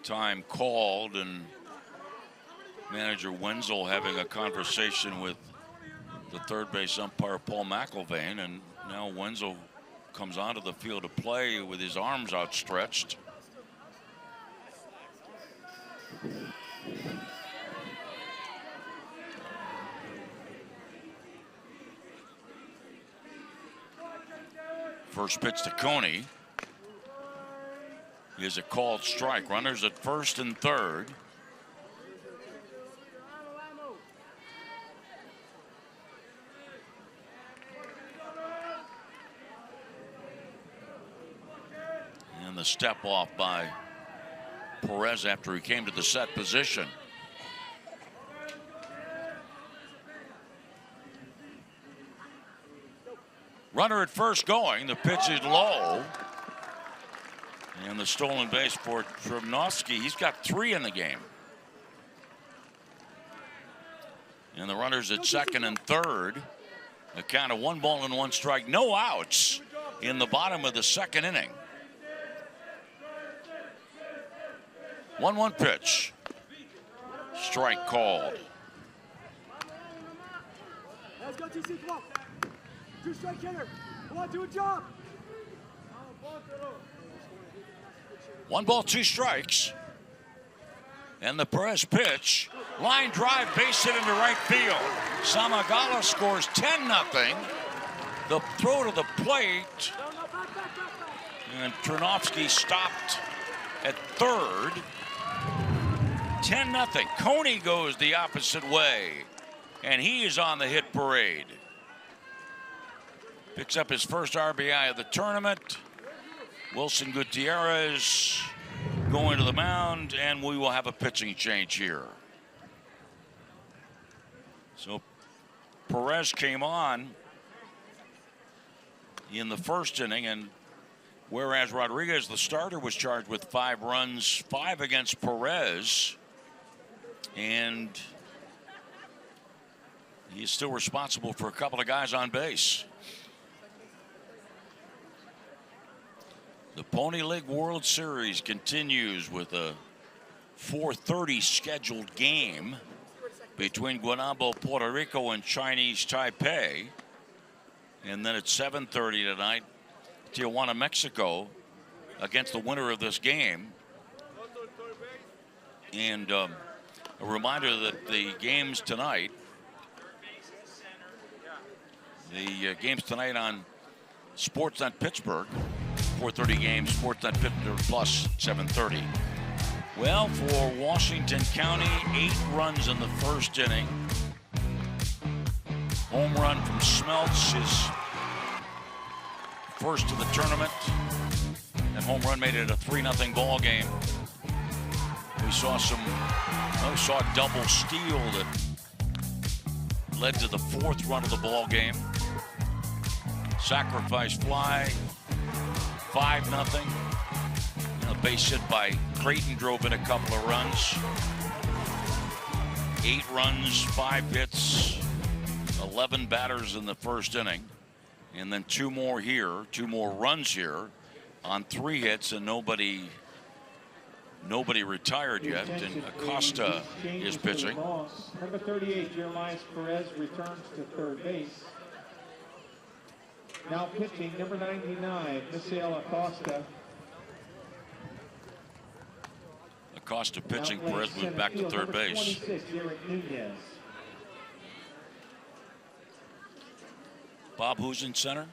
A: Time called, and manager Wenzel having a conversation with the third base umpire Paul McIlvain, and now Wenzel comes onto the field of play with his arms outstretched. First pitch to Coney is a called strike. Runners at first and third. And the step off by Perez after he came to the set position. Runner at first going. The pitch is low. And the stolen base for Chernovsky. He's got 3 in the game. And the runners at second and third. A count of 1 ball and 1 strike. No outs in the bottom of the second inning. 1-1 pitch. Strike called.
C: Let's go, TC, come on. 2-strike hitter. Come on, do a job.
A: 1 ball, 2 strikes. And the Perez pitch. Line drive, base hit into right field. Samagala scores 10-0. The throw to the plate. And Chernovsky stopped at third. 10-0. Coney goes the opposite way. And he is on the hit parade. Picks up his first RBI of the tournament. Wilson Gutierrez going to the mound, and we will have a pitching change here. So Perez came on in the first inning, and whereas Rodriguez, the starter, was charged with 5 runs, 5 against Perez, and he's still responsible for a couple of guys on base. The Pony League World Series continues with a 4:30 scheduled game between Guaynabo, Puerto Rico and Chinese Taipei. And then at 7:30 tonight, Tijuana, Mexico against the winner of this game. And a reminder that the games tonight on Sportsnet Pittsburgh, 4:30 game, Sportsnet Pittsburgh plus 7:30. Well, for Washington County, 8 runs in the first inning. Home run from Smeltz, his first of the tournament. That home run made it a 3-0 ball game. We saw a double steal that led to the 4th run of the ball game. Sacrifice fly, 5-0. A base hit by Creighton drove in a couple of runs. 8 runs, 5 hits, 11 batters in the first inning. And then 2 more runs here on 3 hits, and nobody retired yet. And Acosta is pitching.
B: Number 38, Jeremiah Perez returns to third base. Now pitching, number 99, Misael Acosta.
A: Acosta pitching, Perez moved back to third base.
B: 26, Eric Nunez.
A: Bob, who's in center?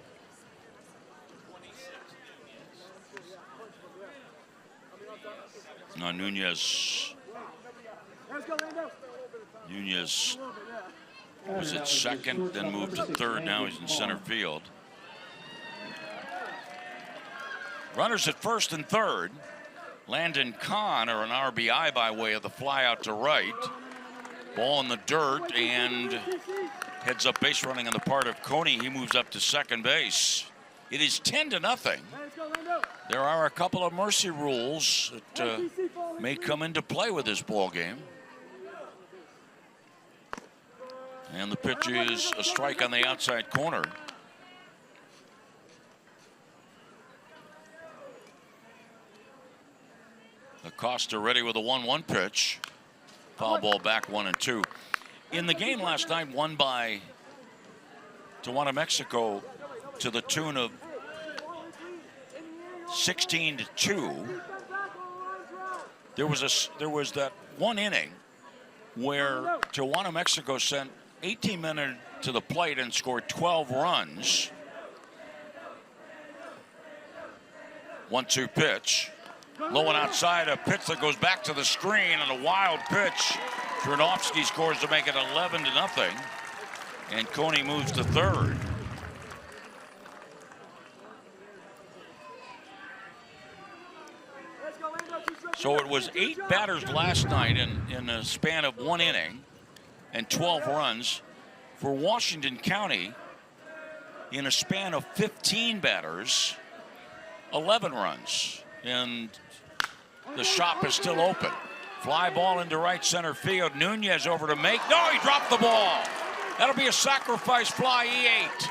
A: No, Nunez was at second, then moved to third. Now he's in center field. Runners at first and third. Landon Kahn, or an RBI by way of the fly out to right. Ball in the dirt and heads up base running on the part of Coney. He moves up to second base. It is 10-0. There are a couple of mercy rules that may come into play with this ball game. And the pitch is a strike on the outside corner. Acosta ready with a 1-1 pitch. Foul ball back 1-2. In the game last night, won by Tijuana, Mexico, to the tune of 16-2. There was that one inning where Tijuana, Mexico sent 18 men to the plate and scored 12 runs. 1-2 pitch. Low and outside, a pitch that goes back to the screen, and a wild pitch. Trinovsky scores to make it 11-0, and Coney moves to third. So it was 8 batters last night in a span of 1 inning and 12 runs. For Washington County, in a span of 15 batters, 11 runs. And the shop is still open. Fly ball into right center field. Nunez over to make. No, he dropped the ball. That'll be a sacrifice fly, E8.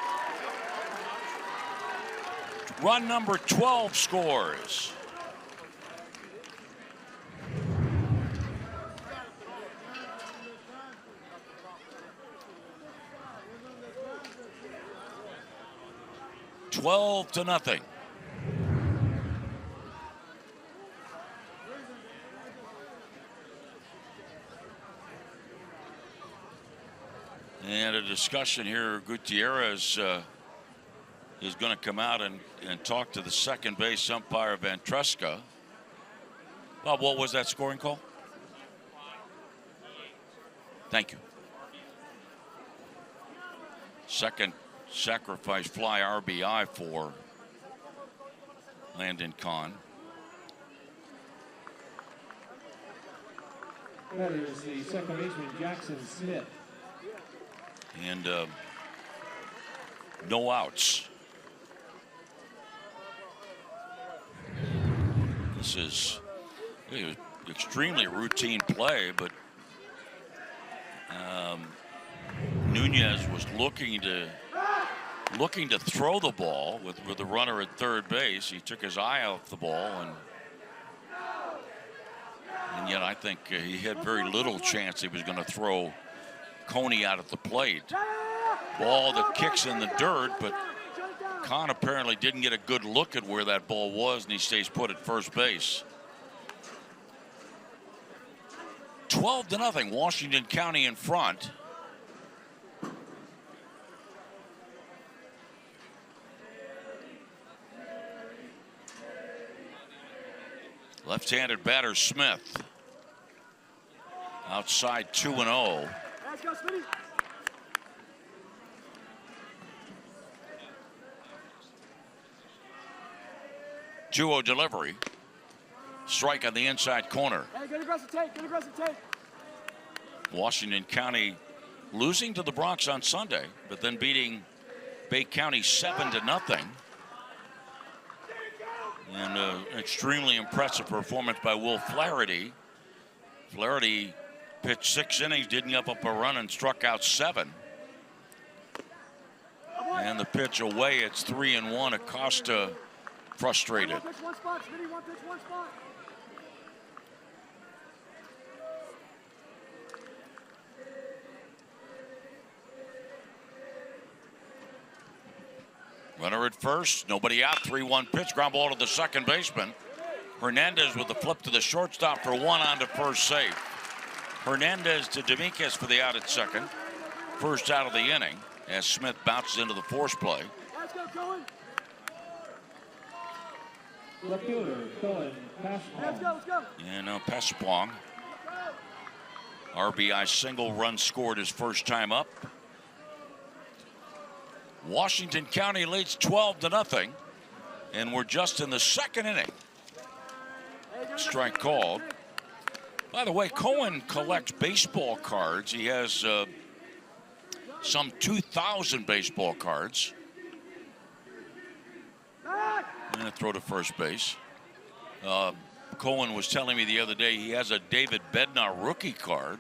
A: Run number 12 scores. $12-0. And a discussion here. Gutierrez is going to come out and talk to the second base umpire, Vantreska. Bob, what was that scoring call? Thank you. Second sacrifice fly RBI for Landon Kahn.
B: That is the second baseman, Jackson Smith.
A: And no outs. This is extremely routine play, but Nunez was looking to throw the ball with the runner at third base. He took his eye off the ball, and yet I think he had very little chance he was going to throw Coney out at the plate. Ball that kicks in the dirt, but Kahn apparently didn't get a good look at where that ball was, and he stays put at first base. 12-0, Washington County in front. Left-handed batter Smith. Outside 2-0. Duo delivery. Strike on the inside corner.
C: Hey, get aggressive take, get aggressive take.
A: Washington County losing to the Bronx on Sunday, but then beating Bay County 7-0. And an extremely impressive performance by Will Flaherty. Flaherty pitched 6 innings, didn't give up a run, and struck out 7. And the pitch away, it's 3-1. Acosta frustrated.
C: One pitch, one spot. Smitty, one pitch, one spot.
A: Runner at first, nobody out, 3-1 pitch, ground ball to the second baseman. Hernandez with the flip to the shortstop for 1 on to first safe. Hernandez to Dominguez for the out at second. First out of the inning as Smith bounces into the force play.
C: Let's go, Cohen.
B: Left fielder, Cohen, pass.
C: Let's go, let's go.
A: And Pasapong. RBI single run scored his first time up. Washington County leads 12-0, and we're just in the second inning. Strike called. By the way, Cohen collects baseball cards. He has some 2,000 baseball cards. And a throw to first base. Cohen was telling me the other day he has a David Bednar rookie card.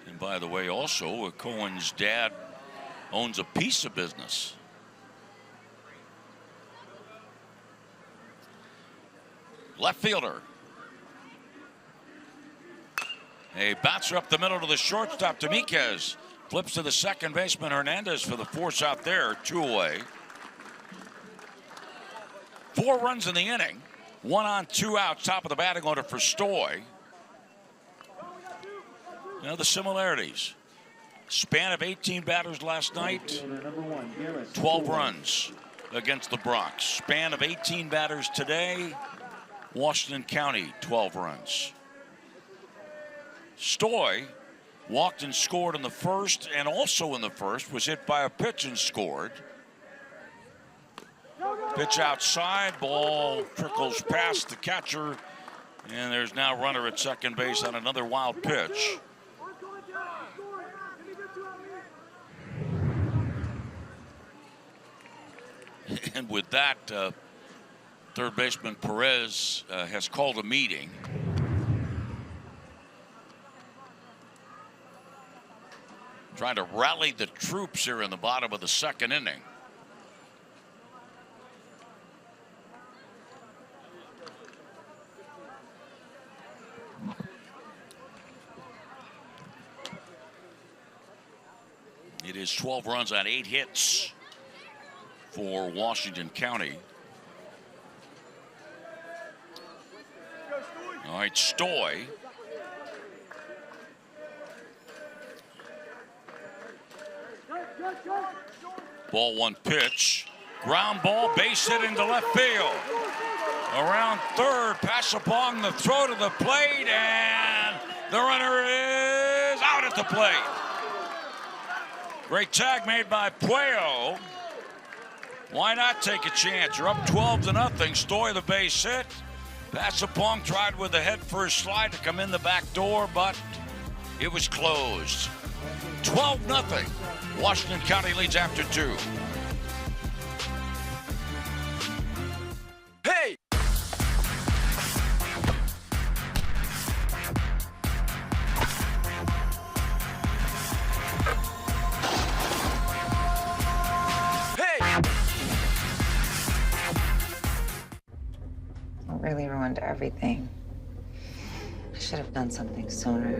A: And by the way, also, Cohen's dad owns a pizza business. Left fielder. A bouncer up the middle to the shortstop, Dominguez. Flips to the second baseman, Hernandez, for the force out there, 2 away. 4 runs in the inning. 1 on, 2 outs, top of the batting order for Stoy. You know the similarities. Span of 18 batters last night, 12 runs against the Bronx. Span of 18 batters today, Washington County, 12 runs. Stoy walked and scored in the first, and also in the first was hit by a pitch and scored. Pitch outside, ball trickles past the catcher, and there's now a runner at second base on another wild pitch. And with that, third baseman Perez has called a meeting. Trying to rally the troops here in the bottom of the second inning. It is 12 runs on 8 hits for Washington County. All right, Stoy. Ball 1 pitch. Ground ball, base hit into left field. Around third, Pasapong, the throw to the plate, and the runner is out at the plate. Great tag made by Puello. Why not take a chance? You're up 12-0. Stoy the base hit. Pasapong tried with the head first slide to come in the back door, but it was closed. 12-0. Washington County leads after 2.
C: Hey!
P: Really ruined everything. I should have done something sooner.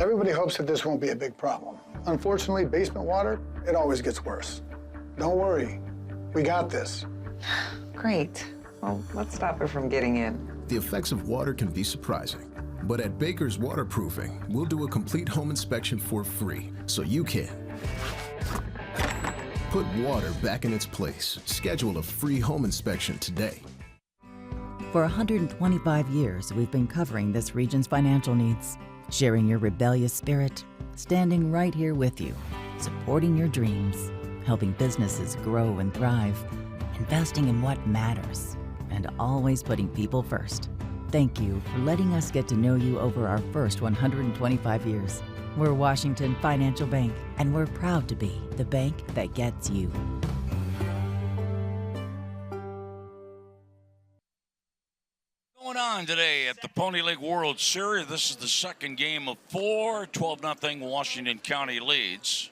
Q: Everybody hopes that this won't be a big problem. Unfortunately, basement water, it always gets worse. Don't worry, we got this.
P: Great. Well, let's stop it from getting in.
R: The effects of water can be surprising. But at Baker's Waterproofing, we'll do a complete home inspection for free, so you can put water back in its place. Schedule a free home inspection today.
S: For 125 years, we've been covering this region's financial needs, sharing your rebellious spirit, standing right here with you, supporting your dreams, helping businesses grow and thrive, investing in what matters, and always putting people first. Thank you for letting us get to know you over our first 125 years. We're Washington Financial Bank, and we're proud to be the bank that gets you.
A: Going on today at the Pony League World Series. This is the second game of 4. 12-0 Washington County leads.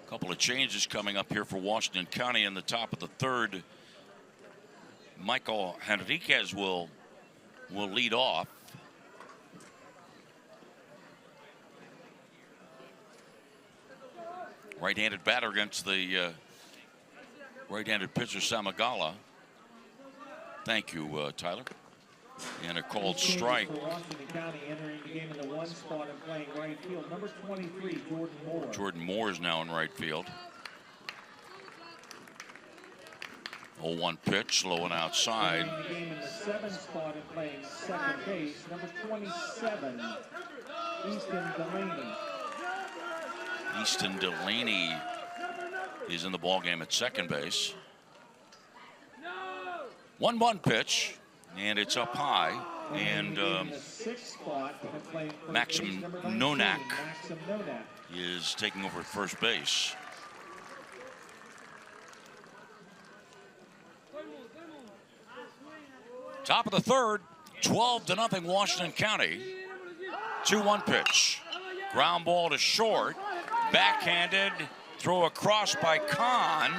A: A couple of changes coming up here for Washington County in the top of the third. Michael Henriquez will lead off. Right-handed batter against the right-handed pitcher Samagala. Thank you, Tyler. And a called strike.
B: For Washington County entering the game in the 1 spot and playing right field. Number 23, Jordan Moore.
A: Jordan Moore is now in right field. 0-1 pitch, low and outside.
B: Entering the game in the 7 spot and playing second base. Number 27, Easton Delaney.
A: Easton Delaney is in the ballgame at second base. 1-1 pitch, and it's up high. And Maxim Nonak is taking over at first base. Top of the third, 12-0 Washington County. 2-1 pitch. Ground ball to short. Backhanded. Throw across by Kahn.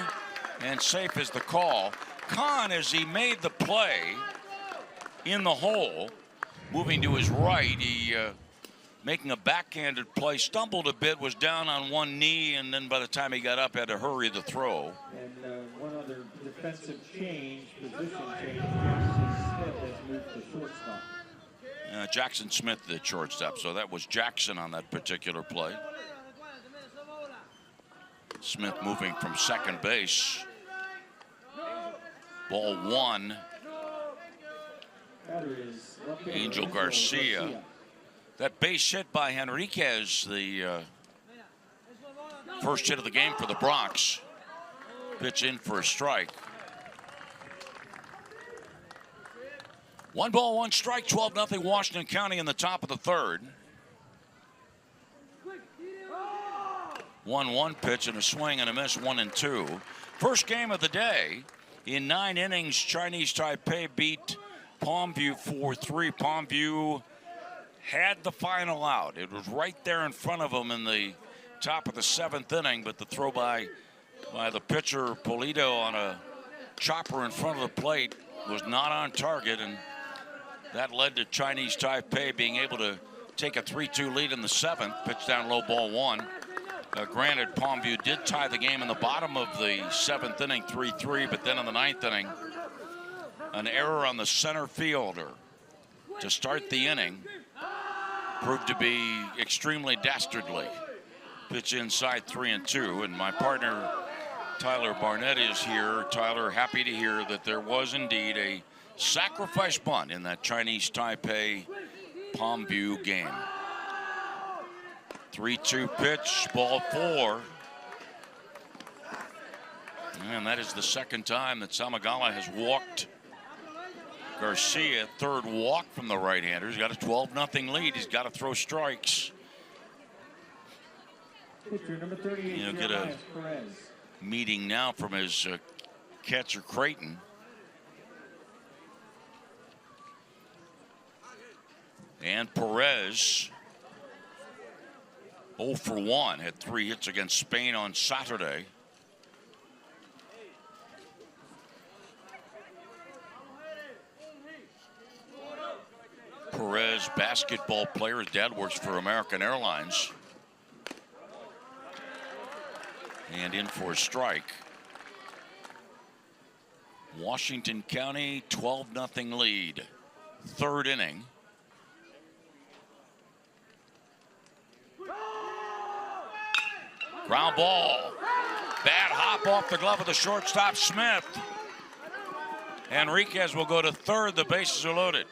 A: And safe is the call. Kahn, as he made the play in the hole, moving to his right, he making a backhanded play, stumbled a bit, was down on one knee, and then by the time he got up, had to hurry the throw.
B: And one other defensive change, position change, Jackson Smith has moved to shortstop.
A: Jackson Smith, the shortstop, so that was Jackson on that particular play. Smith moving from second base. Ball 1. Angel Garcia. That base hit by Henriquez, the first hit of the game for the Bronx. Pitch in for a strike. 1 ball, 1 strike, 12-0 Washington County in the top of the third. 1-1 pitch and a swing and a miss, 1-2. First game of the day. In 9 innings, Chinese Taipei beat Palmview 4-3. Palmview had the final out. It was right there in front of them in the top of the 7th inning, but the throw by the pitcher Polito on a chopper in front of the plate was not on target, and that led to Chinese Taipei being able to take a 3-2 lead in the 7th. Pitch down low, ball 1. Granted, Palmview did tie the game in the bottom of the 7th inning, 3-3, but then in the 9th inning, an error on the center fielder to start the inning proved to be extremely dastardly. Pitch inside, 3-2, and my partner Tyler Barnett is here. Tyler, happy to hear that there was indeed a sacrifice bunt in that Chinese Taipei Palmview game. 3-2 pitch, ball 4. And that is the second time that Samagala has walked Garcia. Third walk from the right-hander. He's got a 12-0 lead. He's got to throw strikes.
B: Pitcher number 38,
A: He'll get a meeting now from his catcher Creighton. And Perez, 0 for 1, had 3 hits against Spain on Saturday. Perez, basketball player. His dad works for American Airlines. And in for a strike. Washington County, 12-0 lead. Third inning. Ground ball. Bad hop off the glove of the shortstop, Smith. Henriquez will go to third. The bases are loaded.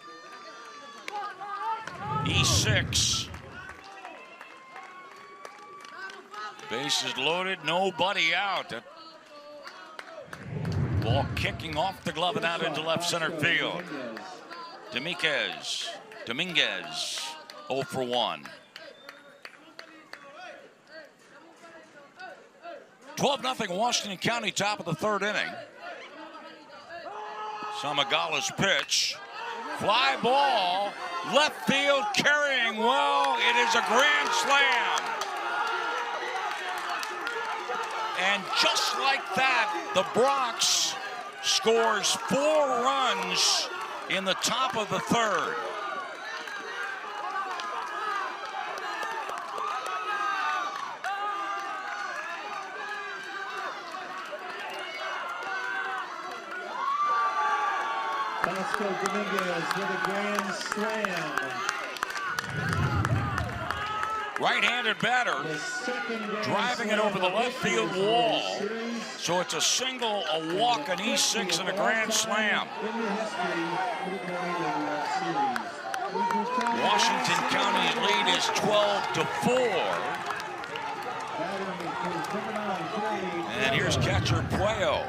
A: E6. Bases loaded, nobody out. That ball kicking off the glove and out into left center field. Dominguez, 0 for 1. 12-0 Washington County, top of the third inning. Samagala's pitch. Fly ball, left field carrying well. It is a grand slam. And just like that, the Bronx scores 4 runs in the top of the third.
B: Vasco Dominguez with a grand slam.
A: Right-handed batter driving it over the left field wall. So it's a single, a walk, an E6, and a grand slam. Washington County's lead is 12-4. And here's catcher Puello.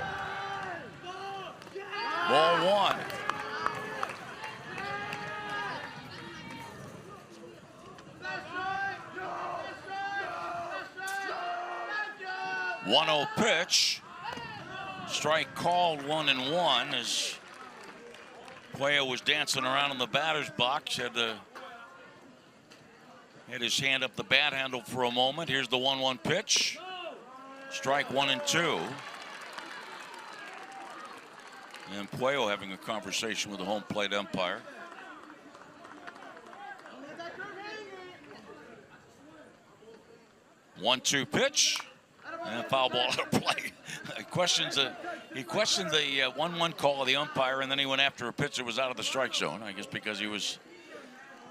A: Ball 1. One-0 pitch. Strike called 1-1 as Puello was dancing around in the batter's box. Had his hand up the bat handle for a moment. Here's the 1-1 pitch. Strike 1-2. And Puello having a conversation with the home plate umpire. One-two pitch. And foul ball out of play. He questioned the 1-1 call of the umpire, and then he went after a pitch that was out of the strike zone. I guess because he was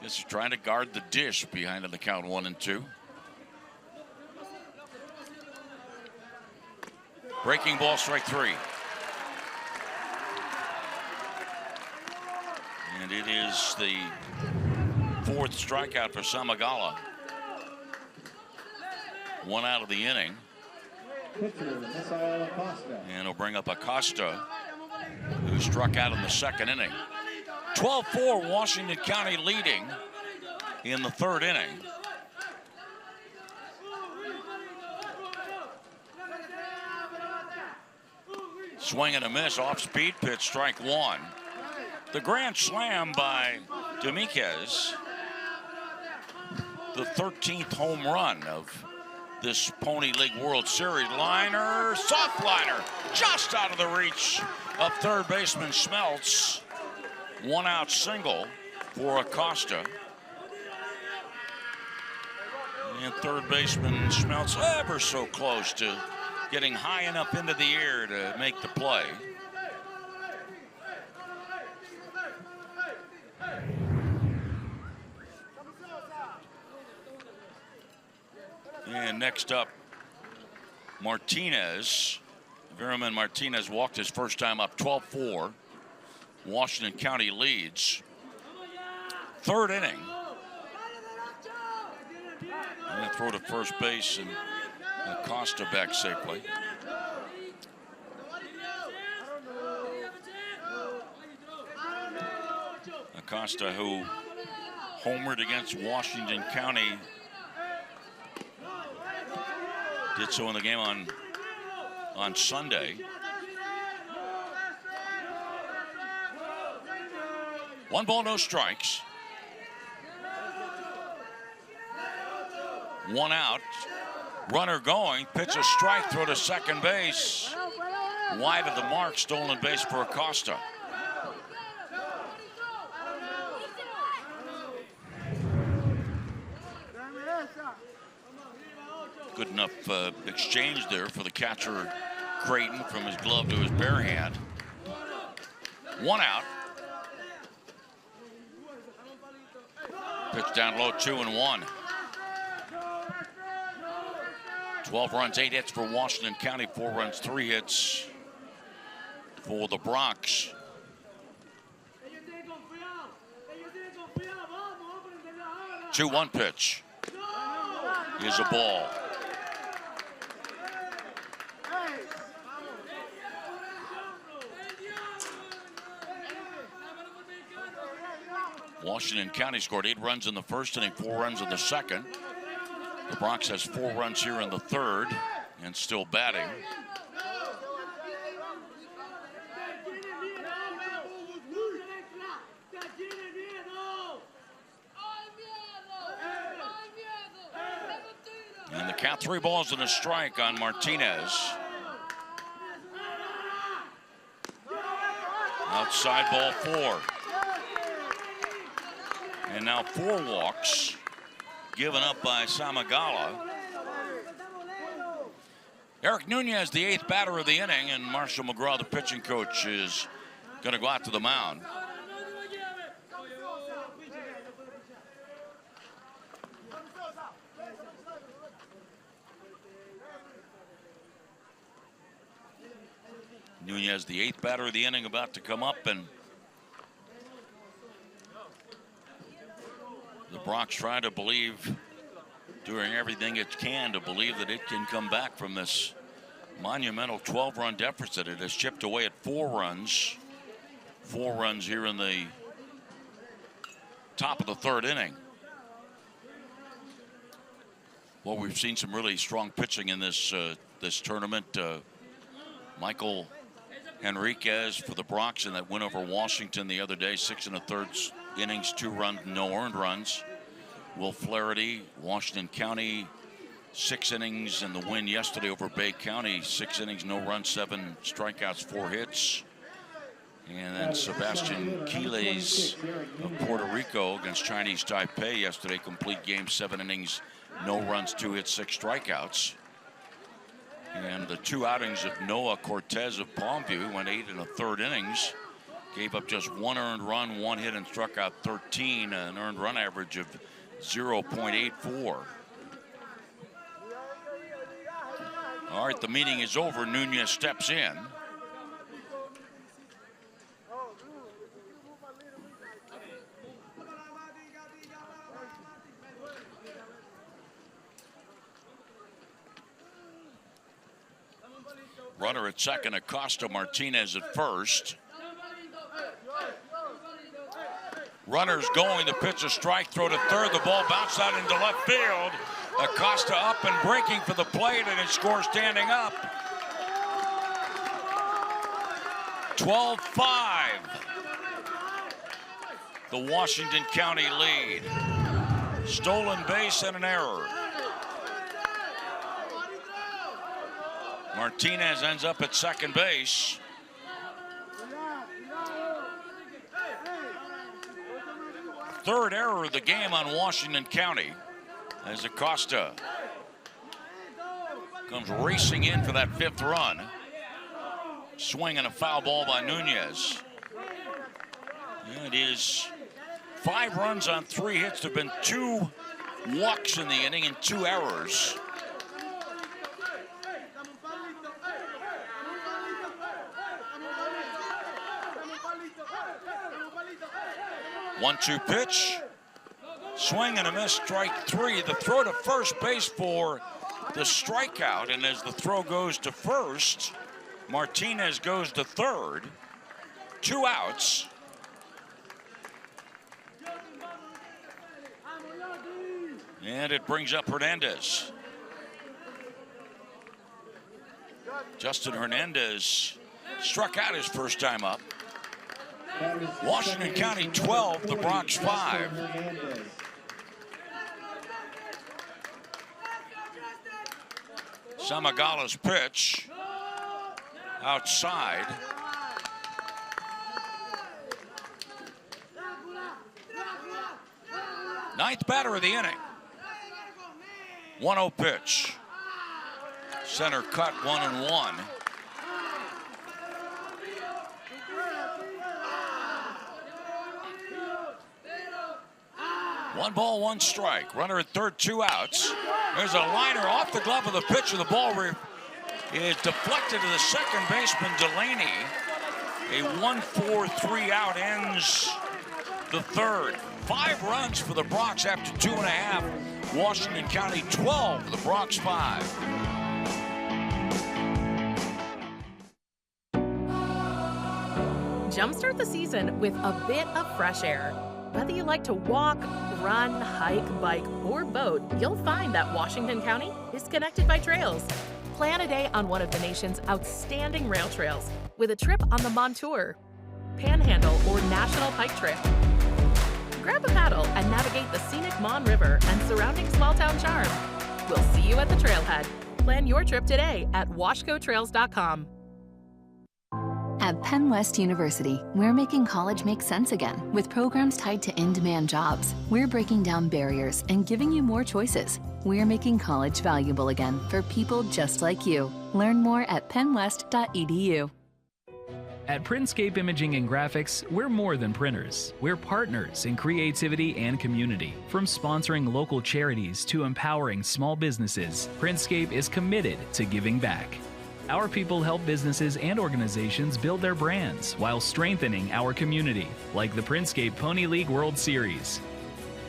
A: just trying to guard the dish behind the count 1-2. Breaking ball, strike 3. And it is the 4th strikeout for Samagala. 1 out of the inning. And he'll bring up Acosta, who struck out in the 2nd inning. 12-4, Washington County leading in the 3rd inning. Swing and a miss, off-speed pitch, strike 1. The grand slam by Dominguez, the 13th home run of this Pony League World Series. Liner, soft liner, just out of the reach of third baseman Schmeltz. 1-out single for Acosta. And third baseman Schmeltz ever so close to getting high enough into the air to make the play. And next up, Martinez. Veriman Martinez walked his first time up, 12-4. Washington County leads. 3rd inning. And they throw to first base and Acosta back safely. Acosta, who homered against Washington County, did so in the game on Sunday. 1 ball, no strikes. 1 out. Runner going. Pitch a strike, throw to second base. Wide of the mark, stolen base for Acosta. Good enough exchange there for the catcher Creighton from his glove to his bare hand. 1 out. Pitch down low, 2-1. 12 runs, 8 hits for Washington County, 4 runs, 3 hits for the Bronx. 2-1 pitch is a ball. Washington County scored 8 runs in the first inning, 4 runs in the second. The Bronx has 4 runs here in the third and still batting. And the count, 3 balls and a strike on Martinez. Outside ball 4. And now 4 walks given up by Samagala. Eric Nunez, the 8th batter of the inning, and Marshall McGraw, the pitching coach, is going to go out to the mound. Nunez, the 8th batter of the inning, about to come up, and the Bronx trying to believe, doing everything it can to believe that it can come back from this monumental 12-run deficit. It has chipped away at 4 runs. 4 runs here in the top of the 3rd inning. Well, we've seen some really strong pitching in this this tournament. Michael Henriquez for the Bronx in that win over Washington the other day, 6 1/3 innings, 2 runs, no earned runs. Will Flaherty, Washington County, 6 innings in the win yesterday over Bay County, 6 innings, no runs, 7 strikeouts, 4 hits. And then Sebastian Quiles of Puerto Rico against Chinese Taipei yesterday, complete game, 7 innings, no runs, 2 hits, 6 strikeouts. And the 2 outings of Noah Cortez of Palmview went 8 1/3 innings. Gave up just 1 earned run, 1 hit, and struck out 13, an earned run average of 0.84. All right, the meeting is over. Nunez steps in. Runner at second, Acosta, Martinez at first. Runners going, the pitch a strike, throw to third, the ball bounced out into left field. Acosta up and breaking for the plate, and it scores standing up. 12-5. The Washington County lead. Stolen base and an error. Martinez ends up at second base. Third error of the game on Washington County as Acosta comes racing in for that 5th run. Swing and a foul ball by Nunez. It is 5 runs on 3 hits. There have been 2 walks in the inning and 2 errors. One-two pitch, swing and a miss, strike 3. The throw to first base for the strikeout, and as the throw goes to first, Martinez goes to third. 2 outs. And it brings up Hernandez. Justin Hernandez struck out his first time up. Washington County 12, the Bronx 5. Samagala's pitch outside. Ninth batter of the inning. 1-0 pitch. Center cut, 1-1. One ball, 1 strike. Runner at third, 2 outs. There's a liner off the glove of the pitcher. The ball is deflected to the second baseman, Delaney. A 1-4-3 out ends the third. 5 runs for the Bronx after 2.5. Washington County 12, the Bronx 5.
T: Jumpstart the season with a bit of fresh air. Whether you like to walk, run, hike, bike, or boat, you'll find that Washington County is connected by trails. Plan a day on one of the nation's outstanding rail trails with a trip on the Montour, Panhandle, or National Pike Trail. Grab a paddle and navigate the scenic Mon River and surrounding small-town charm. We'll see you at the trailhead. Plan your trip today at washcotrails.com.
J: At Penn West University, we're making college make sense again with programs tied to in-demand jobs. We're breaking down barriers and giving you more choices. We're making college valuable again for people just like you. Learn more at pennwest.edu.
I: At Printscape Imaging and Graphics, we're more than printers. We're partners in creativity and community. From sponsoring local charities to empowering small businesses, Printscape is committed to giving back. Our people help businesses and organizations build their brands while strengthening our community, like the Printscape Pony League World Series.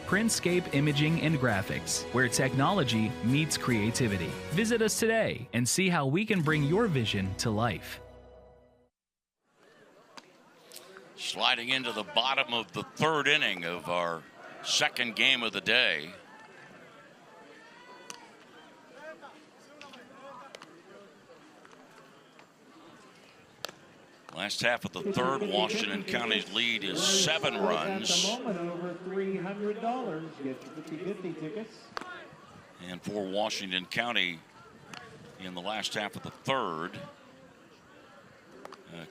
I: Printscape Imaging and Graphics, where technology meets creativity. Visit us today and see how we can bring your vision to life.
A: Sliding into the bottom of the third inning of our second game of the day. Last half of the third, Washington County's lead is 7 runs.
B: At the moment, over $300. Get 50-50 tickets.
A: And for Washington County in the last half of the third,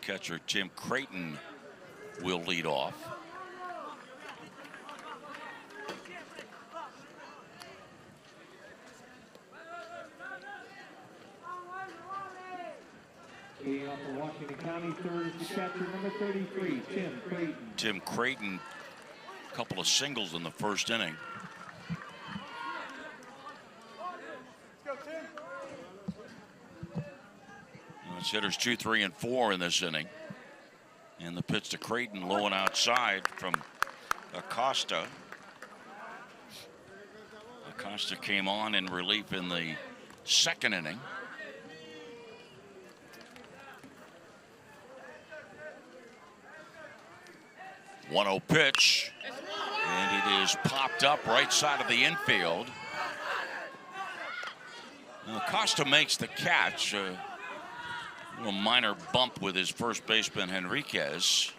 A: catcher Tim Creighton will lead off.
B: Leading off for Washington County, third is the catcher, number 33, Tim Creighton.
A: Tim Creighton, a couple of singles in the first inning. It's hitters 2, 3, and 4 in this inning. And the pitch to Creighton, low and outside from Acosta. Acosta came on in relief in the second inning. One-0 pitch, and it is popped up right side of the infield. Now, Acosta makes the catch. A little minor bump with his first baseman, Henriquez.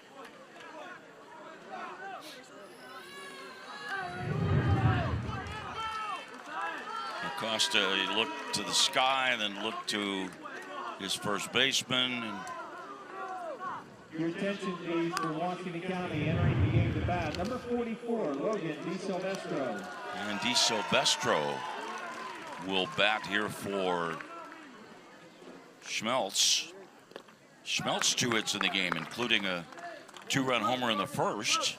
A: Acosta, he looked to the sky and then looked to his first baseman. And
B: your attention, please, for Washington County entering the game to bat. Number 44, Logan DiSilvestro.
A: And DiSilvestro will bat here for Schmeltz. Schmeltz 2 hits in the game, including a 2-run homer in the first.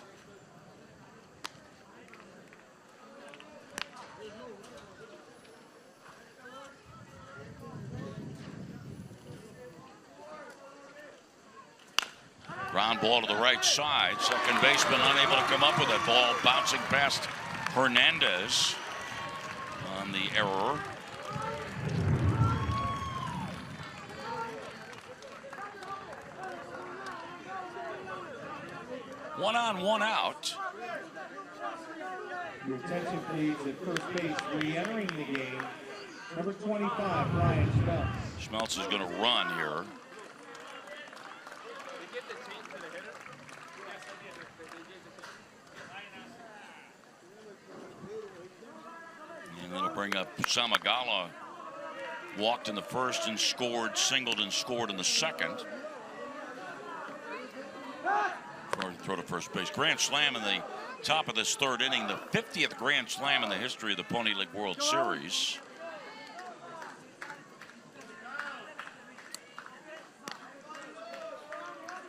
A: Ground ball to the right side. Second baseman unable to come up with that ball, bouncing past Hernandez on the error. One on, one out.
B: Your attention, please, at first base, re-entering the game, number 25, Ryan Schmeltz.
A: Schmeltz is going to run here. And then it'll bring up Samagala. Walked in the first and scored, singled and scored in the second. Throw to first base. Grand slam in the top of this third inning, the 50th grand slam in the history of the Pony League World Series.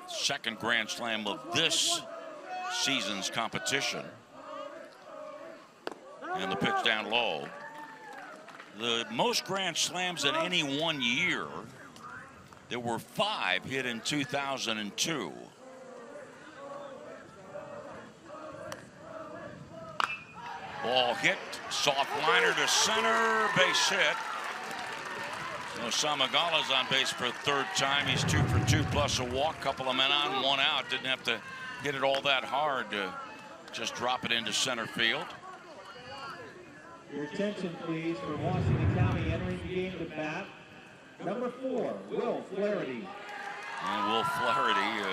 A: Second grand slam of this season's competition. And the pitch down low. The most grand slams in any one year, there were 5 hit in 2002. Ball hit, soft liner to center, base hit. Samagala's on base for a third time. He's 2 for 2 plus a walk. Couple of men on, 1 out. Didn't have to hit it all that hard to just drop it into center field.
B: Your attention, please, for Washington County entering the game to bat. Number 4, Will Flaherty.
A: And Will Flaherty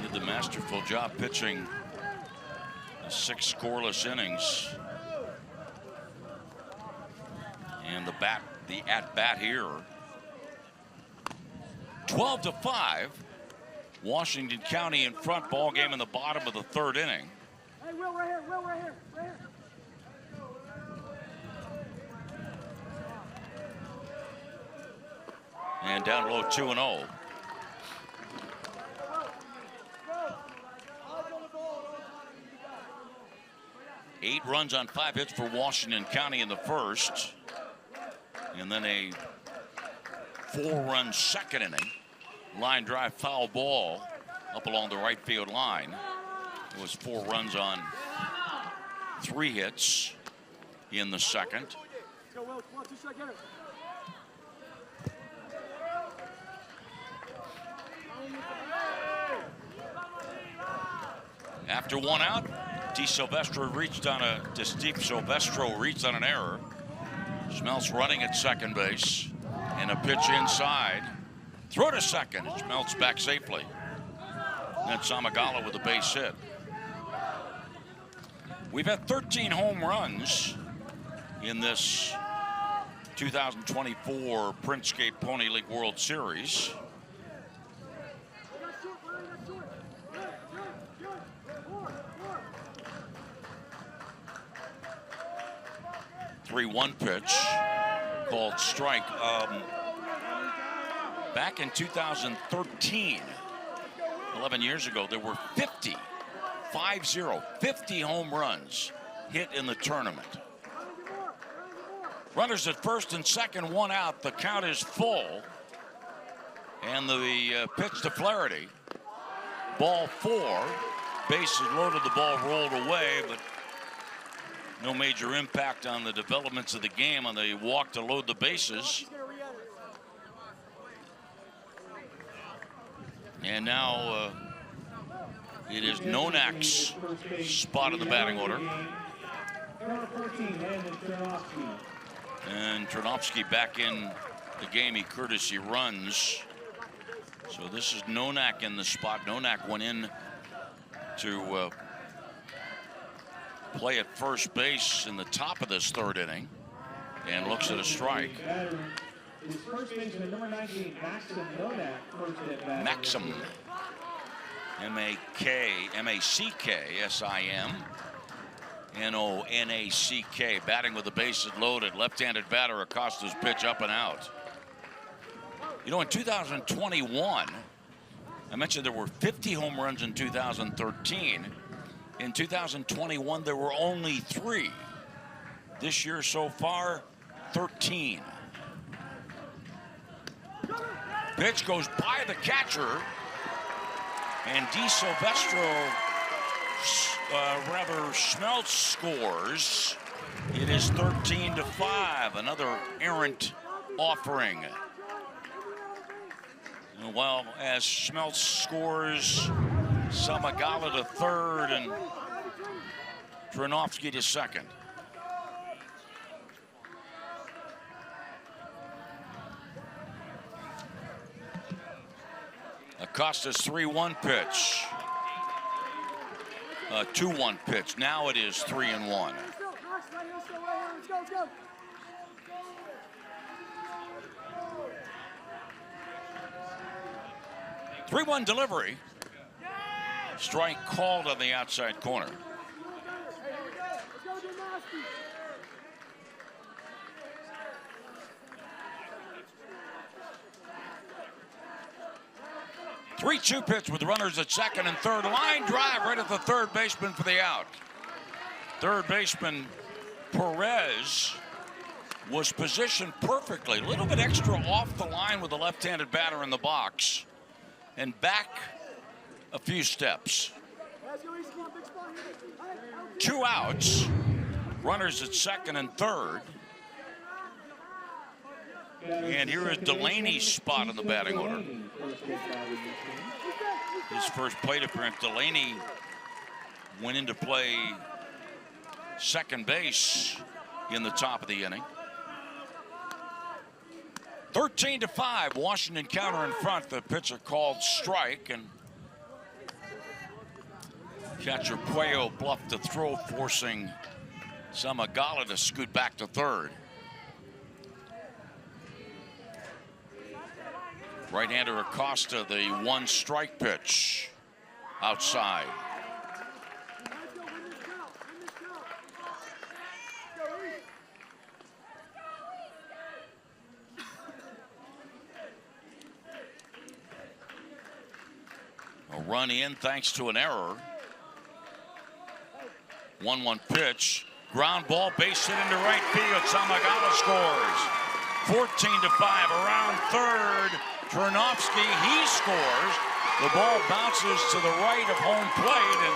A: did the masterful job pitching 6 scoreless innings. And the at-bat here. 12-5. Washington County in front. Ball game in the bottom of the 3rd inning.
C: Hey, Will, right here, Will, right here, right here.
A: And down low 2-0. Eight runs on 5 hits for Washington County in the first. And then a 4-run second inning. Line drive foul ball up along the right field line. It was 4 runs on 3 hits in the second.
C: Let's go, Will. Come on, 2 strike, get it.
A: After 1 out, Steve Silvestro reached on an error. Schmelz running at second base, and a pitch inside. Throw to second. Schmelz back safely. And Samagala with a base hit. We've had 13 home runs in this 2024 Printscape Pony League World Series. 3-1 pitch called strike. Back in 2013, 11 years ago, there were 50 home runs hit in the tournament. Runners at first and second, 1 out. The count is full. And the pitch to Flaherty. Ball 4. Bases loaded, the ball rolled away, but no major impact on the developments of the game on the walk to load the bases. And now it is Nonak's spot in the batting order. And Trinovsky back in the game. He courtesy runs. So this is Nonak in the spot. Nonak went in to play at first base in the top of this 3rd inning and looks at a strike.
B: His first baseman, number 19, Maxim Nonak, first at bat.
A: Maxim. M-A-K-S-I-M-N-O-N-A-C-K. Batting with the bases loaded. Left-handed batter. Acosta's pitch up and out. You know, in 2021, I mentioned there were 50 home runs in 2013. In 2021, there were only 3. This year so far, 13. Pitch goes by the catcher, and Di Silvestro, Schmelz scores. It is 13-5, another errant offering. Well, as Schmelz scores, Samagala to third and Trinovsky to second. Acosta's 3-1 pitch. 2-1 pitch. Now it is 3-1. 3-1 delivery. Strike called on the outside corner. Three-two pitch with runners at second and third. Line drive right at the third baseman for the out. Third baseman Perez was positioned perfectly. A little bit extra off the line with the left-handed batter in the box. And back a few steps. 2 outs. Runners at second and third. And here is Delaney's spot in the batting order. His first plate appearance. Delaney went into play second base in the top of the inning. 13-5, Washington counter in front. The pitcher called strike, and catcher Puello bluffed the throw, forcing Samagala to scoot back to third. Right-hander Acosta, the one strike pitch outside. A run in thanks to an error. 1-1 pitch. Ground ball, base hit into right field. Samagala scores. 14-5 around third. Turnovsky, he scores. The ball bounces to the right of home plate, and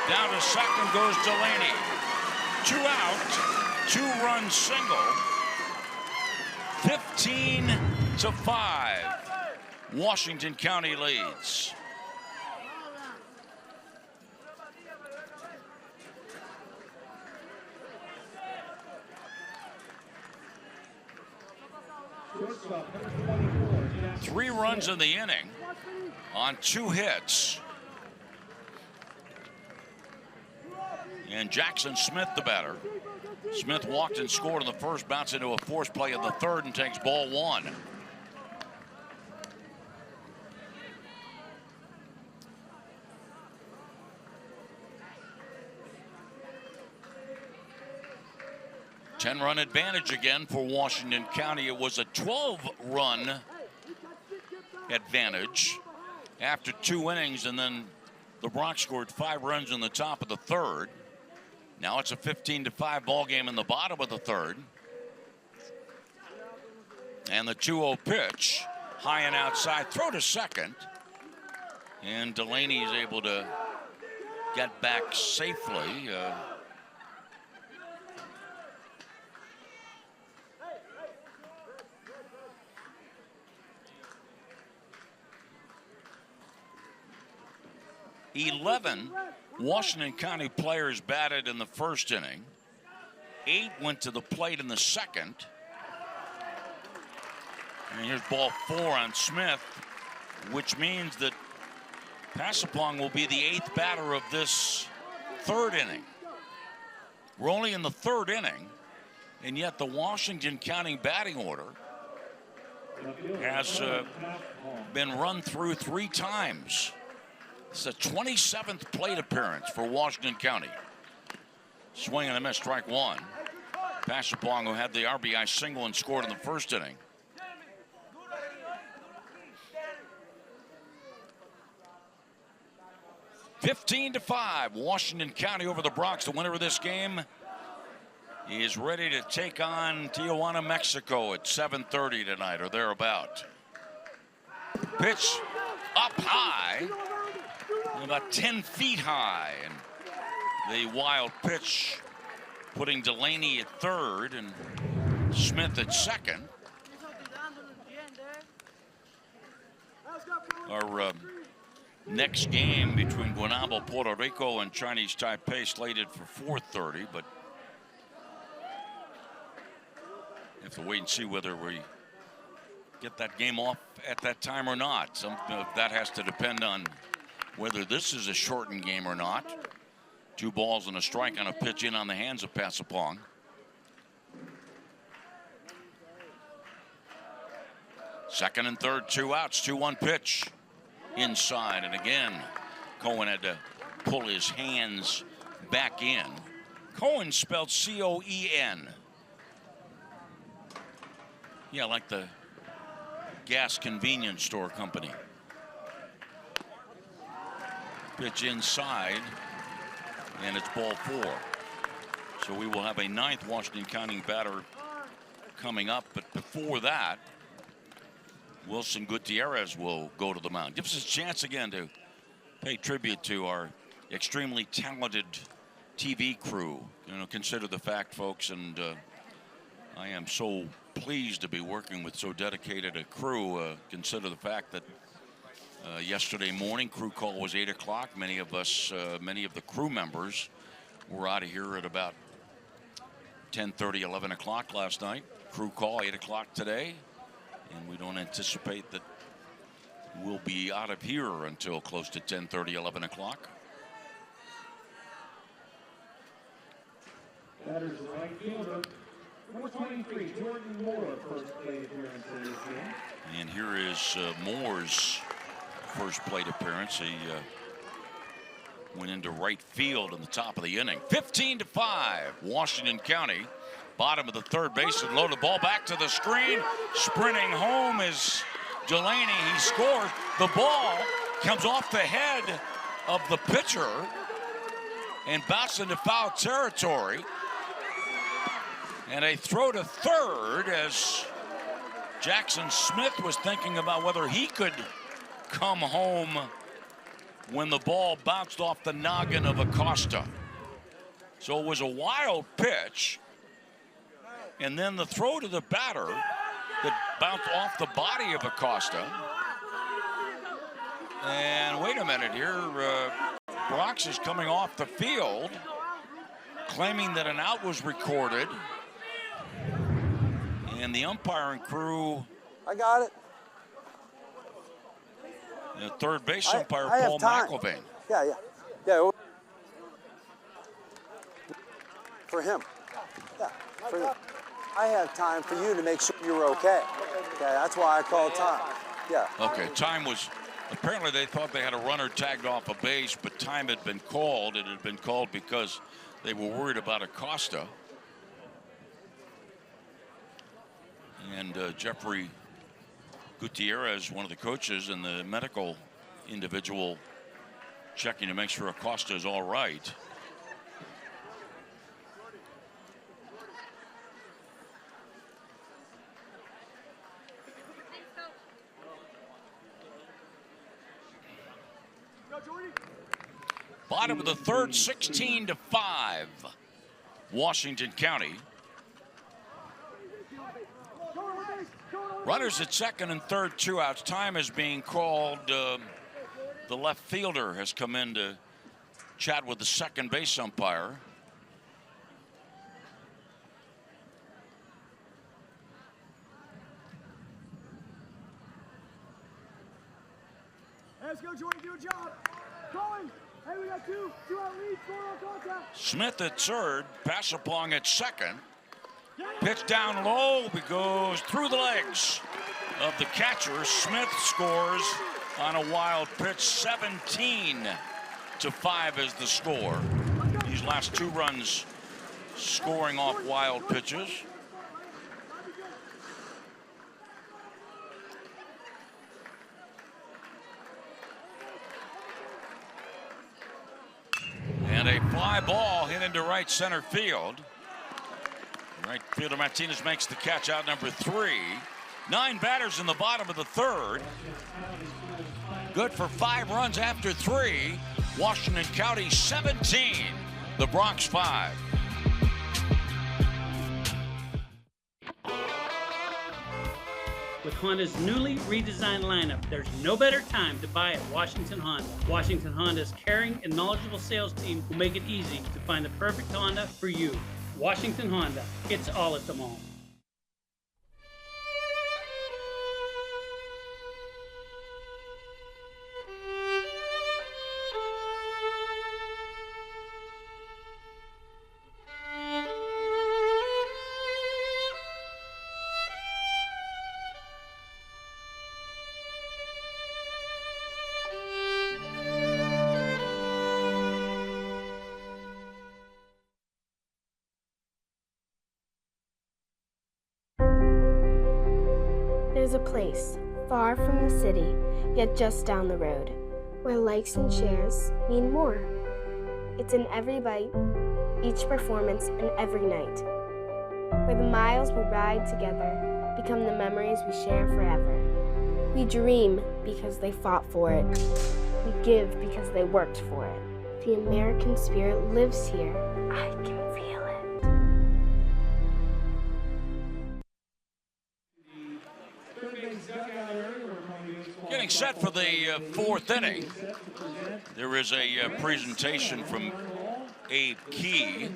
A: down to second goes Delaney. 2 out, 2-run single. 15-5. Washington County leads. Three runs in the inning on 2 hits. And Jackson Smith, the batter. Smith walked and scored in the first, bounced into a force play in the third, and takes ball 1. Ten-run advantage again for Washington County. It was a 12-run advantage after 2 innings, and then the Bronx scored 5 runs in the top of the third. Now it's a 15-5 ball game in the bottom of the third. And the 2-0 pitch, high and outside, throw to second. And Delaney is able to get back safely. 11 Washington County players batted in the first inning. 8 went to the plate in the second. And here's ball 4 on Smith, which means that Passapong will be the 8th batter of this third inning. We're only in the third inning, and yet the Washington County batting order has been run through 3 times. It's the 27th plate appearance for Washington County. Swing and a miss, strike 1. Passapong, who had the RBI single and scored in the first inning. (15-5), Washington County over the Bronx. The winner of this game is ready to take on Tijuana, Mexico at 7:30 tonight or thereabout. Pitch up high, about 10 feet high, and the wild pitch putting Delaney at third and Smith at second. Our next game between Guaynabo, Puerto Rico, and Chinese Taipei slated for 4:30, but have to wait and see whether we get that game off at that time or not. Some of that has to depend on whether this is a shortened game or not. 2 balls and a strike on a pitch in on the hands of Passapong. Second and third, 2 outs, 2-1 pitch inside, and again Cohen had to pull his hands back in. Cohen spelled C-O-E-N. Yeah, like the gas convenience store company. Pitch inside, and it's ball 4. So we will have a 9th Washington County batter coming up, but before that, Wilson Gutierrez will go to the mound. Gives us a chance again to pay tribute to our extremely talented TV crew. You know, consider the fact, folks, and I am so pleased to be working with so dedicated a crew. Consider the fact that yesterday morning crew call was 8 o'clock. Many of the crew members were out of here at about 10:30, 11 o'clock last night. Crew call 8 o'clock today, and we don't anticipate that we'll be out of here until close to 10:30, 11 o'clock.
B: Batters right fielder, number 23, Jordan Moore, first plate appearance in this game.
A: And here is Moore's first plate appearance. He went into right field in the top of the inning. 15-5, Washington County. Bottom of the third base and load the ball back to the screen. Sprinting home is Delaney. He scores. The ball comes off the head of the pitcher and bounces into foul territory. And a throw to third as Jackson Smith was thinking about whether he could come home when the ball bounced off the noggin of Acosta. So it was a wild pitch. And then the throw to the batter that bounced off the body of Acosta. And wait a minute here. Bronx is coming off the field, claiming that an out was recorded. And the umpiring crew.
H: I got it.
A: The third base umpire, Paul McIlvain.
H: Yeah. For him. Yeah, for him. I have time for you to make sure you're okay. Okay, that's why I called time. Yeah.
A: Okay, time was, apparently they thought they had a runner tagged off a base, but time had been called. It had been called because they were worried about Acosta. And Jeffrey Gutierrez, one of the coaches, and the medical individual checking to make sure Acosta is all right. Bottom of the third, 16-5, Washington County. Runners at second and third, 2 outs. Time is being called. The left fielder has come in to chat with the second base umpire.
C: Hey, let's go, Jordan, do a job. Going. Hey, we got two out lead, 4 on contact.
A: Smith at third, Passapong at second. Pitch down low, he goes through the legs of the catcher. Smith scores on a wild pitch. 17-5 is the score. These last 2 runs scoring off wild pitches. And a fly ball hit into right center field. Right fielder Martinez makes the catch, out number 3. 9 batters in the bottom of the third. Good for 5 runs after 3. Washington County 17, the Bronx 5.
U: With Honda's newly redesigned lineup, there's no better time to buy at Washington Honda. Washington Honda's caring and knowledgeable sales team will make it easy to find the perfect Honda for you. Washington Honda, it's all at the mall.
F: There's a place far from the city, yet just down the road, where likes and shares mean more. It's in every bite, each performance, and every night, where the miles we ride together become the memories we share forever. We dream because they fought for it. We give because they worked for it. The American spirit lives here. I can feel it.
A: Getting set for the fourth inning. There is a presentation from Abe Key.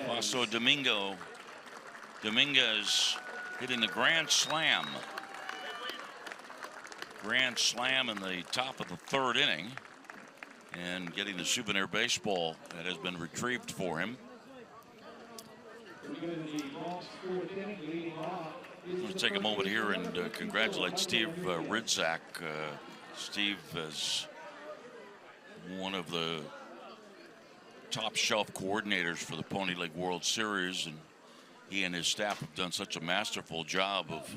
A: Fausto Dominguez hitting the grand slam. Grand slam in the top of the third inning and getting the souvenir baseball that has been retrieved for him. Let's take a moment here and congratulate Steve Ridzak. Steve is one of the top shelf coordinators for the Pony League World Series, and he and his staff have done such a masterful job of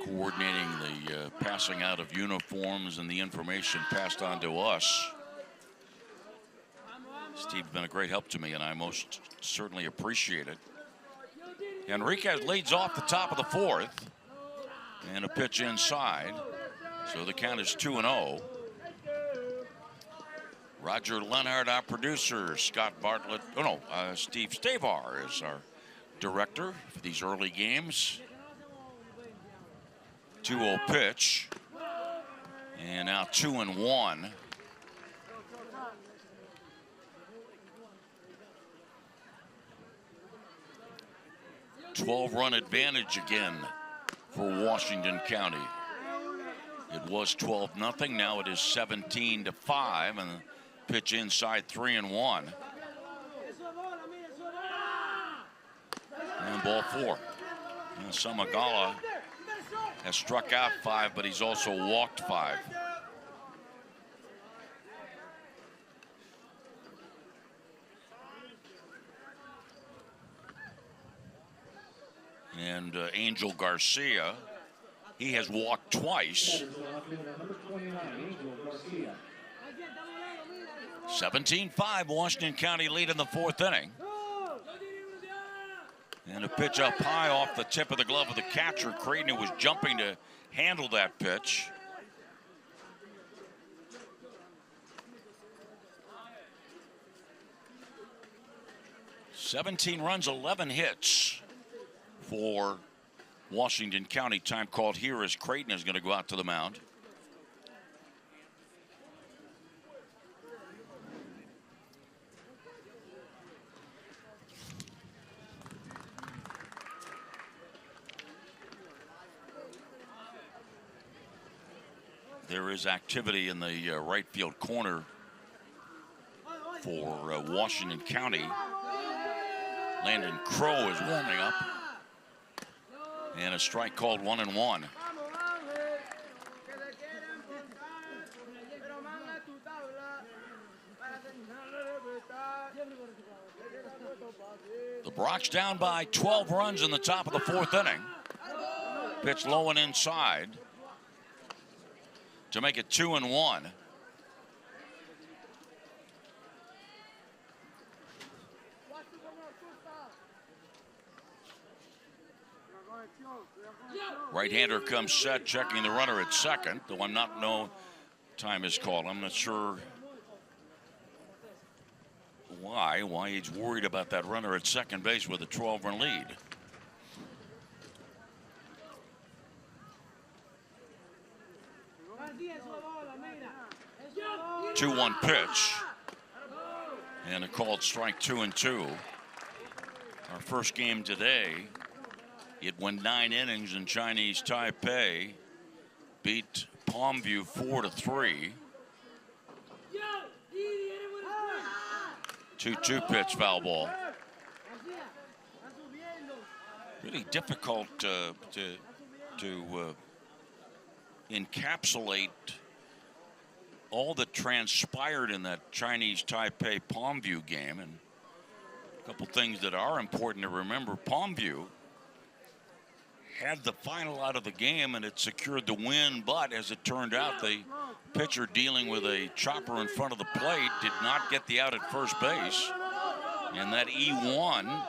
A: coordinating the passing out of uniforms and the information passed on to us. Steve's been a great help to me, and I most certainly appreciate it. Enriquez leads off the top of the fourth, and a pitch inside, so the count is 2-0. Roger Lenhart, our producer. Scott Bartlett, Steve Stavar is our director for these early games. 2-0 pitch, and now 2-1. Run advantage again for Washington County. It was 12-0. Now it is 17-5, and the pitch inside 3-1. And ball four. And Samagala has struck out 5, but he's also walked 5. And Angel Garcia, he has walked twice. 17-5, Washington County lead in the fourth inning. And a pitch up high off the tip of the glove of the catcher. Creighton, who was jumping to handle that pitch. "17 runs, 11 hits for Washington County. Time called here as Creighton is going to go out to the mound. There is activity in the right field corner for Washington County. Landon Crow is warming up. And a strike called 1-1. The Bronx down by 12 runs in the top of the fourth inning. Pitch low and inside to make it 2-1. Right-hander comes set, checking the runner at second, though no time is called. I'm not sure why he's worried about that runner at second base with a 12-run lead. Two-one pitch, and a called strike 2-2. Our first game today. It went 9 innings, and Chinese Taipei beat Palmview 4-3. 2-2 pitch, foul ball. Really difficult to encapsulate all that transpired in that Chinese Taipei Palmview game, and a couple things that are important to remember. Palmview had the final out of the game and it secured the win, but as it turned out, the pitcher dealing with a chopper in front of the plate did not get the out at first base, and that E1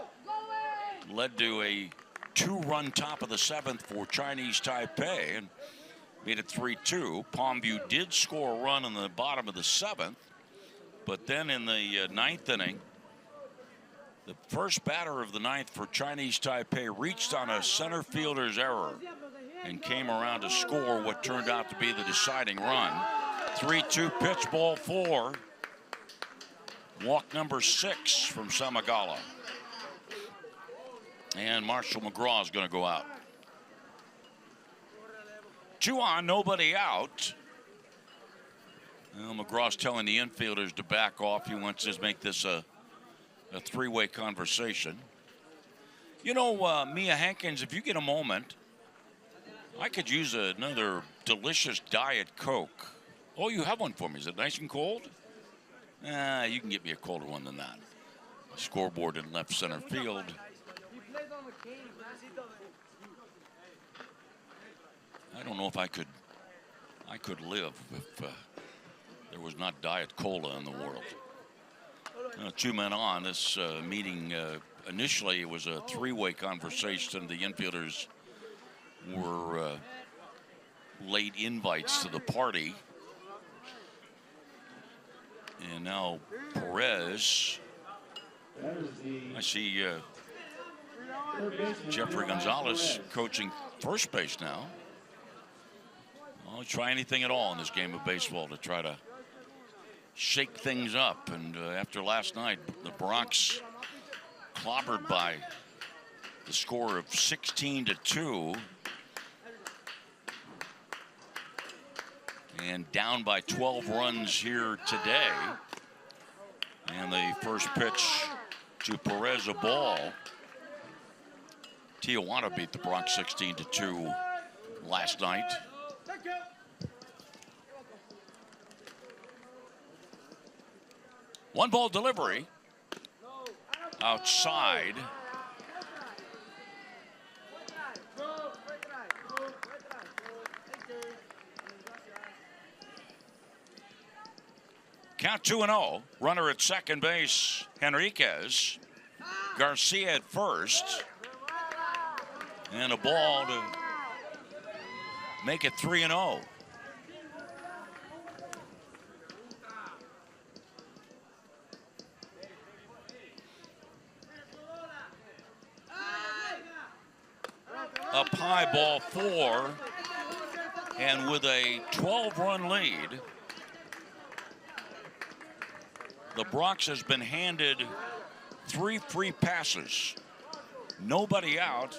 A: led to a 2-run top of the 7th for Chinese Taipei. And made it 3-2. Palmview did score a run in the bottom of the 7th, but then in the 9th inning, the first batter of the 9th for Chinese Taipei reached on a center fielder's error and came around to score what turned out to be the deciding run. 3-2 pitch, ball 4. Walk number 6 from Samagala. And Marshall McGraw is going to go out. 2 on, nobody out. Well, McGraw's telling the infielders to back off. He wants to make this a three-way conversation. You know, Mia Hankins, if you get a moment, I could use another delicious Diet Coke. Oh, you have one for me. Is it nice and cold? You can get me a colder one than that. Scoreboard in left center field. I don't know if I could live if there was not Diet Cola in the world. 2 men on. This meeting, initially it was a three-way conversation. The infielders were late invites to the party. And now Perez. I see Jeffrey Gonzalez coaching first base now. I'll try anything at all in this game of baseball to try to shake things up. And after last night, the Bronx clobbered by the score of 16-2 and down by 12 runs here today. And the first pitch to Perez, a ball. Tijuana beat the Bronx 16-2 last night. One ball delivery outside. Count 2-0. Runner at second base, Henriquez. Garcia at first. And a ball to make it 3-0. Up high, ball 4. And with a 12-run lead, the Bronx has been handed 3 free passes. Nobody out.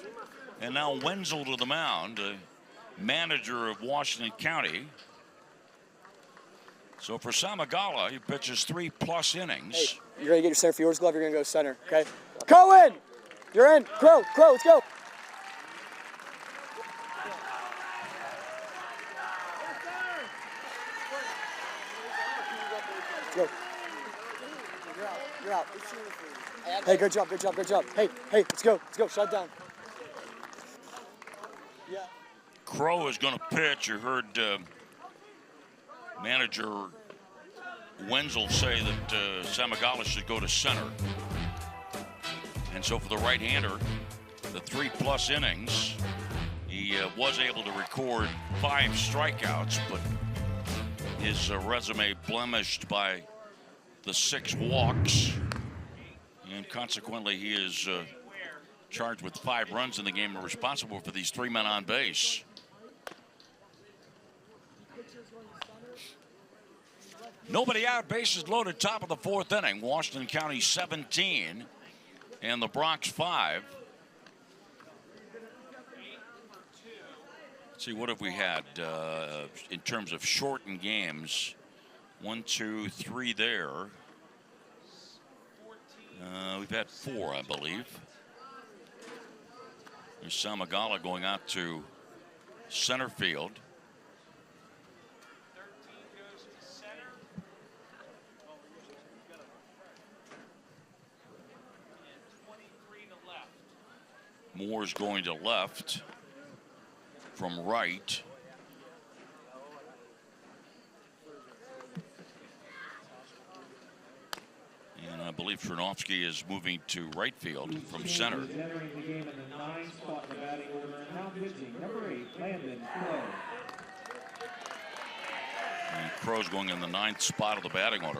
A: And now Wenzel to the mound, manager of Washington County. So for Samagala, he pitches 3+ innings.
D: Hey, you're going to get your center fielder's glove, you're going to go center, okay? Crow in! You're in. Crow, let's go. Let's go. You're out. Hey, good job. Hey, let's go, shut down. Yeah.
A: Crow is going to pitch. You heard manager Wenzel say that Samagala should go to center. And so for the right-hander, the 3+ innings, he was able to record 5 strikeouts, but his resume blemished by the 6 walks. And consequently, he is charged with 5 runs in the game and responsible for these 3 men on base. Nobody out, bases loaded, top of the 4th inning. Washington County 17 and the Bronx 5. Let's see, what have we had in terms of shortened games? 1, 2, 3 there. We've had 4, I believe. There's Samagala going out to center field. Moore's going to left from right. And I believe Chernovsky is moving to right field from center.
B: Entering the game in the 9th spot in the batting order, and now pitching number 8, Landon Crow.
A: Crows going in the 9th spot of the batting order.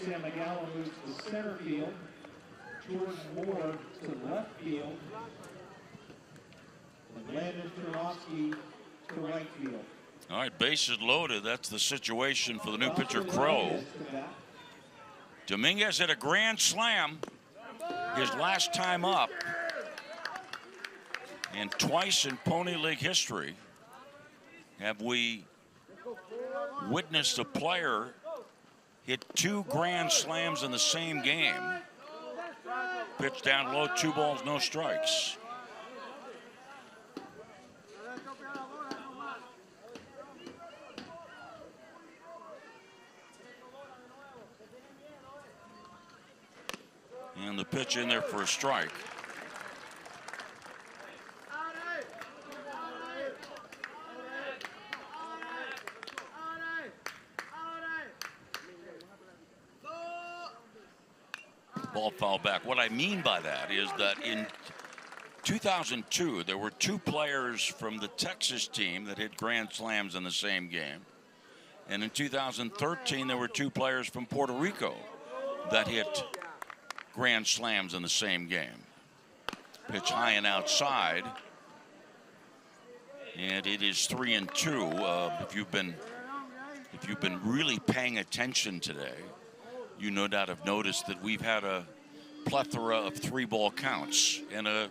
B: Sam McGowan moves to center field. Jordan Moore to left field. And Landon Tarnowski to right field.
A: All right, bases loaded. That's the situation for the new pitcher, Crow. Dominguez hit a grand slam his last time up. And twice in Pony League history have we witnessed a player hit 2 grand slams in the same game. Pitch down low, 2 balls, no strikes. And the pitch in there for a strike. Ball foul back. What I mean by that is that in 2002, there were 2 players from the Texas team that hit grand slams in the same game. And in 2013, there were 2 players from Puerto Rico that hit grand slams in the same game. Pitch high and outside. And it is 3-2. If you've been really paying attention today, you no doubt have noticed that we've had a plethora of 3-ball counts and a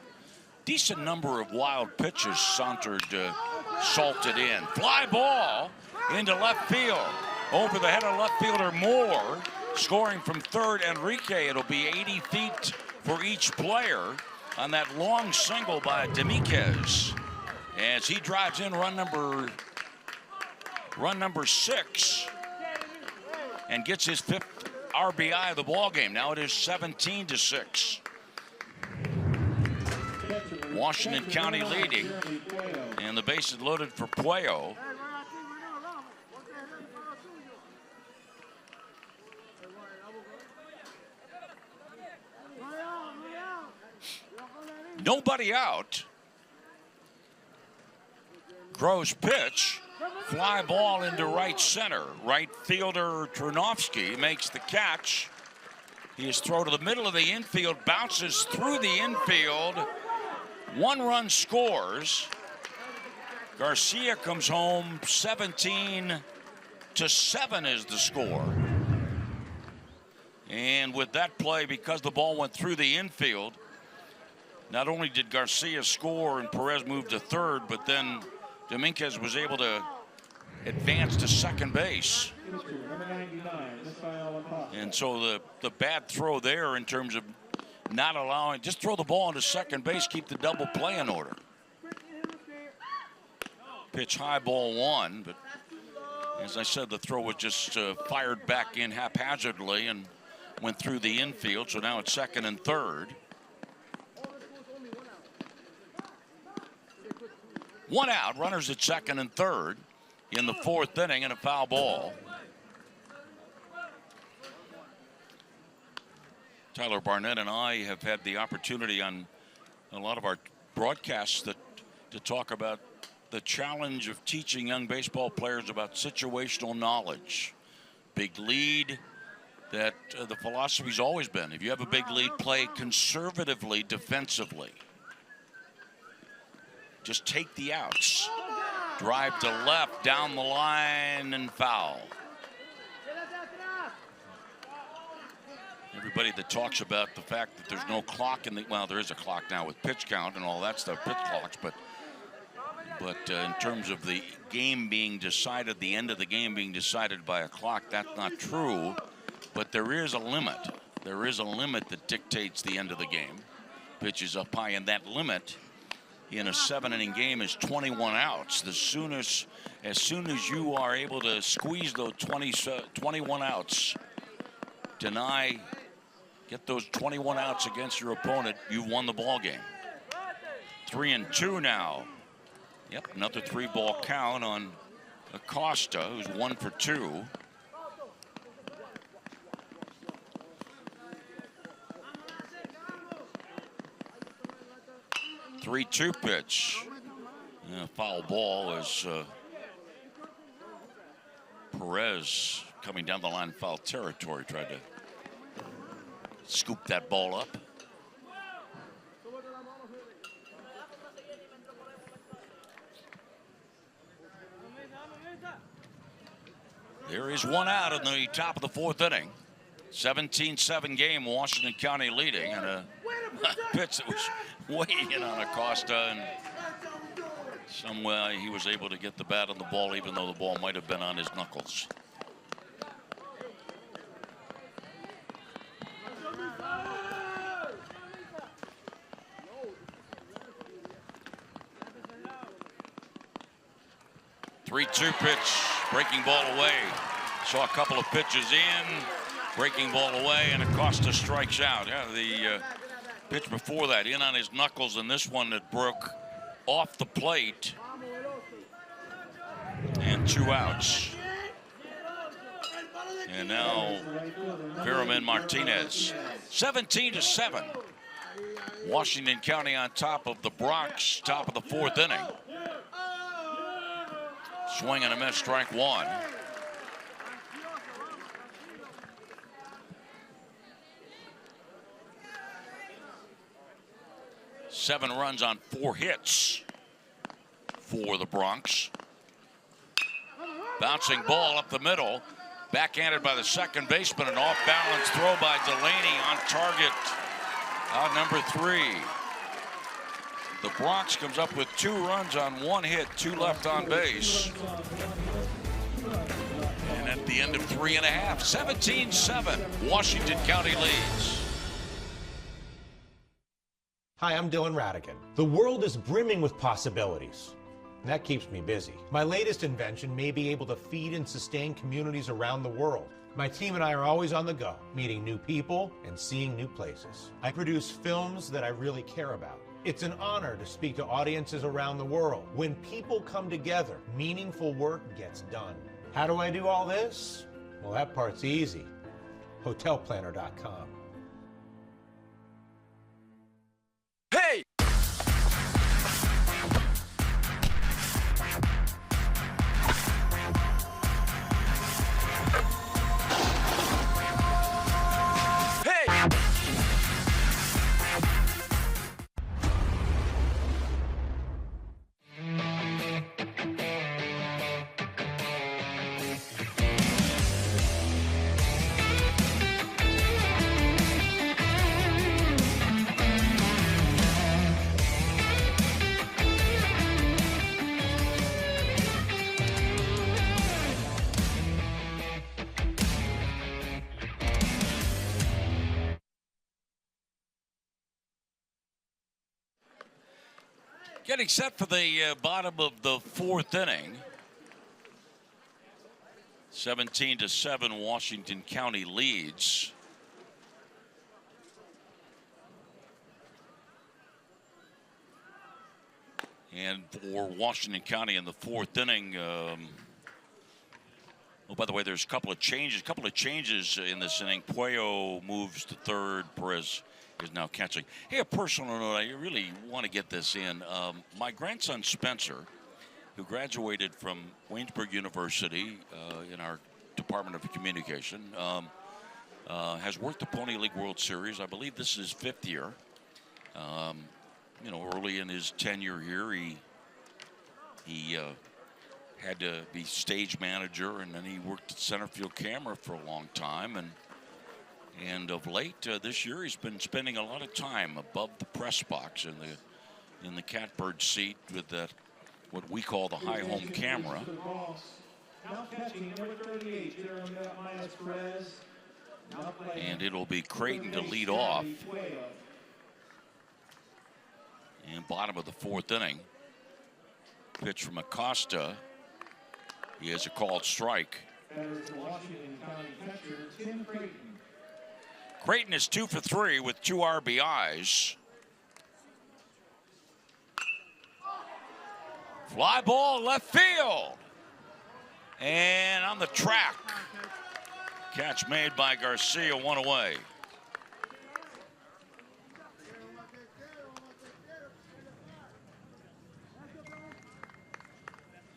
A: decent number of wild pitches salted in. Fly ball into left field. Over the head of left fielder Moore. Scoring from third, Enrique. It'll be 80 feet for each player on that long single by Dominguez. As he drives in run number 6 and gets his 5th RBI of the ball game. Now it is 17-6. Washington County leading, and the base is loaded for Puello. Nobody out. Crow's pitch. Fly ball into right center. Right fielder Tarnowski makes the catch. He is thrown to the middle of the infield, bounces through the infield. 1 run scores. Garcia comes home. 17-7 is the score. And with that play, because the ball went through the infield, not only did Garcia score and Perez moved to third, but then Dominguez was able to advance to second base. And so the bad throw there in terms of not allowing, just throw the ball into second base, keep the double play in order. Pitch high, ball 1, but as I said, the throw was just fired back in haphazardly and went through the infield, so now it's second and third. 1 out, runners at second and third in the 4th inning, and a foul ball. Tyler Barnett and I have had the opportunity on a lot of our broadcasts to talk about the challenge of teaching young baseball players about situational knowledge. Big lead, that the philosophy's always been, if you have a big lead, play conservatively defensively. Just take the outs. Drive to left, down the line, and foul. Everybody that talks about the fact that there's no clock in the, well, there is a clock now with pitch count and all that stuff, pitch clocks, but in terms of the game being decided, the end of the game being decided by a clock, that's not true. But there is a limit. There is a limit that dictates the end of the game. Pitch is up high, and that limit in a 7-inning game is 21 outs. As soon as you are able to squeeze those 21 outs, get those 21 outs against your opponent, you've won the ball game. 3-2 now. Yep, another 3-ball count on Acosta, who's 1 for 2. Three-two pitch. Foul ball as Perez coming down the line, foul territory, tried to scoop that ball up. There is one out in the top of the fourth inning. 17-7 game, Washington County leading, and a pitch that was way in on Acosta, and some way he was able to get the bat on the ball, even though the ball might have been on his knuckles. Three-two pitch, breaking ball away. Saw a couple of pitches in, breaking ball away, and Acosta strikes out. Yeah, the pitch before that in on his knuckles, and this one that broke off the plate. And 2 outs. And now Veramin Martinez. 17-7. Washington County on top of the Bronx, top of the fourth inning. Swing and a miss, strike one. Seven runs on 4 hits for the Bronx. Bouncing ball up the middle. Backhanded by the second baseman. An off-balance throw by Delaney on target. Out number 3. The Bronx comes up with 2 runs on 1 hit, 2 left on base. And at the end of 3 1/2, 17-7, Washington County leads.
E: Hi, I'm Dylan Radigan. The world is brimming with possibilities, and that keeps me busy. My latest invention may be able to feed and sustain communities around the world. My team and I are always on the go, meeting new people and seeing new places. I produce films that I really care about. It's an honor to speak to audiences around the world. When people come together, meaningful work gets done. How do I do all this? Well, that part's easy. Hotelplanner.com.
V: Hey!
A: Getting set for the bottom of the fourth inning. 17-7, Washington County leads. And for Washington County in the fourth inning, oh, by the way, there's a couple of changes in this inning. Puello moves to third. Perez is now catching. Hey, a personal note, I really want to get this in. My grandson Spencer, who graduated from Waynesburg University in our Department of Communication, has worked the Pony League World Series. I believe this is his 5th year. You know, early in his tenure here, he had to be stage manager, and then he worked at center field camera for a long time. And of late, this year, he's been spending a lot of time above the press box in the catbird seat with that, what we call the high home camera. And it'll be Creighton to lead off. And bottom of the fourth inning. Pitch from Acosta. He has a called strike. Creighton is 2 for 3 with 2 RBIs. Fly ball left field. And on the track. Catch made by Garcia, 1 away.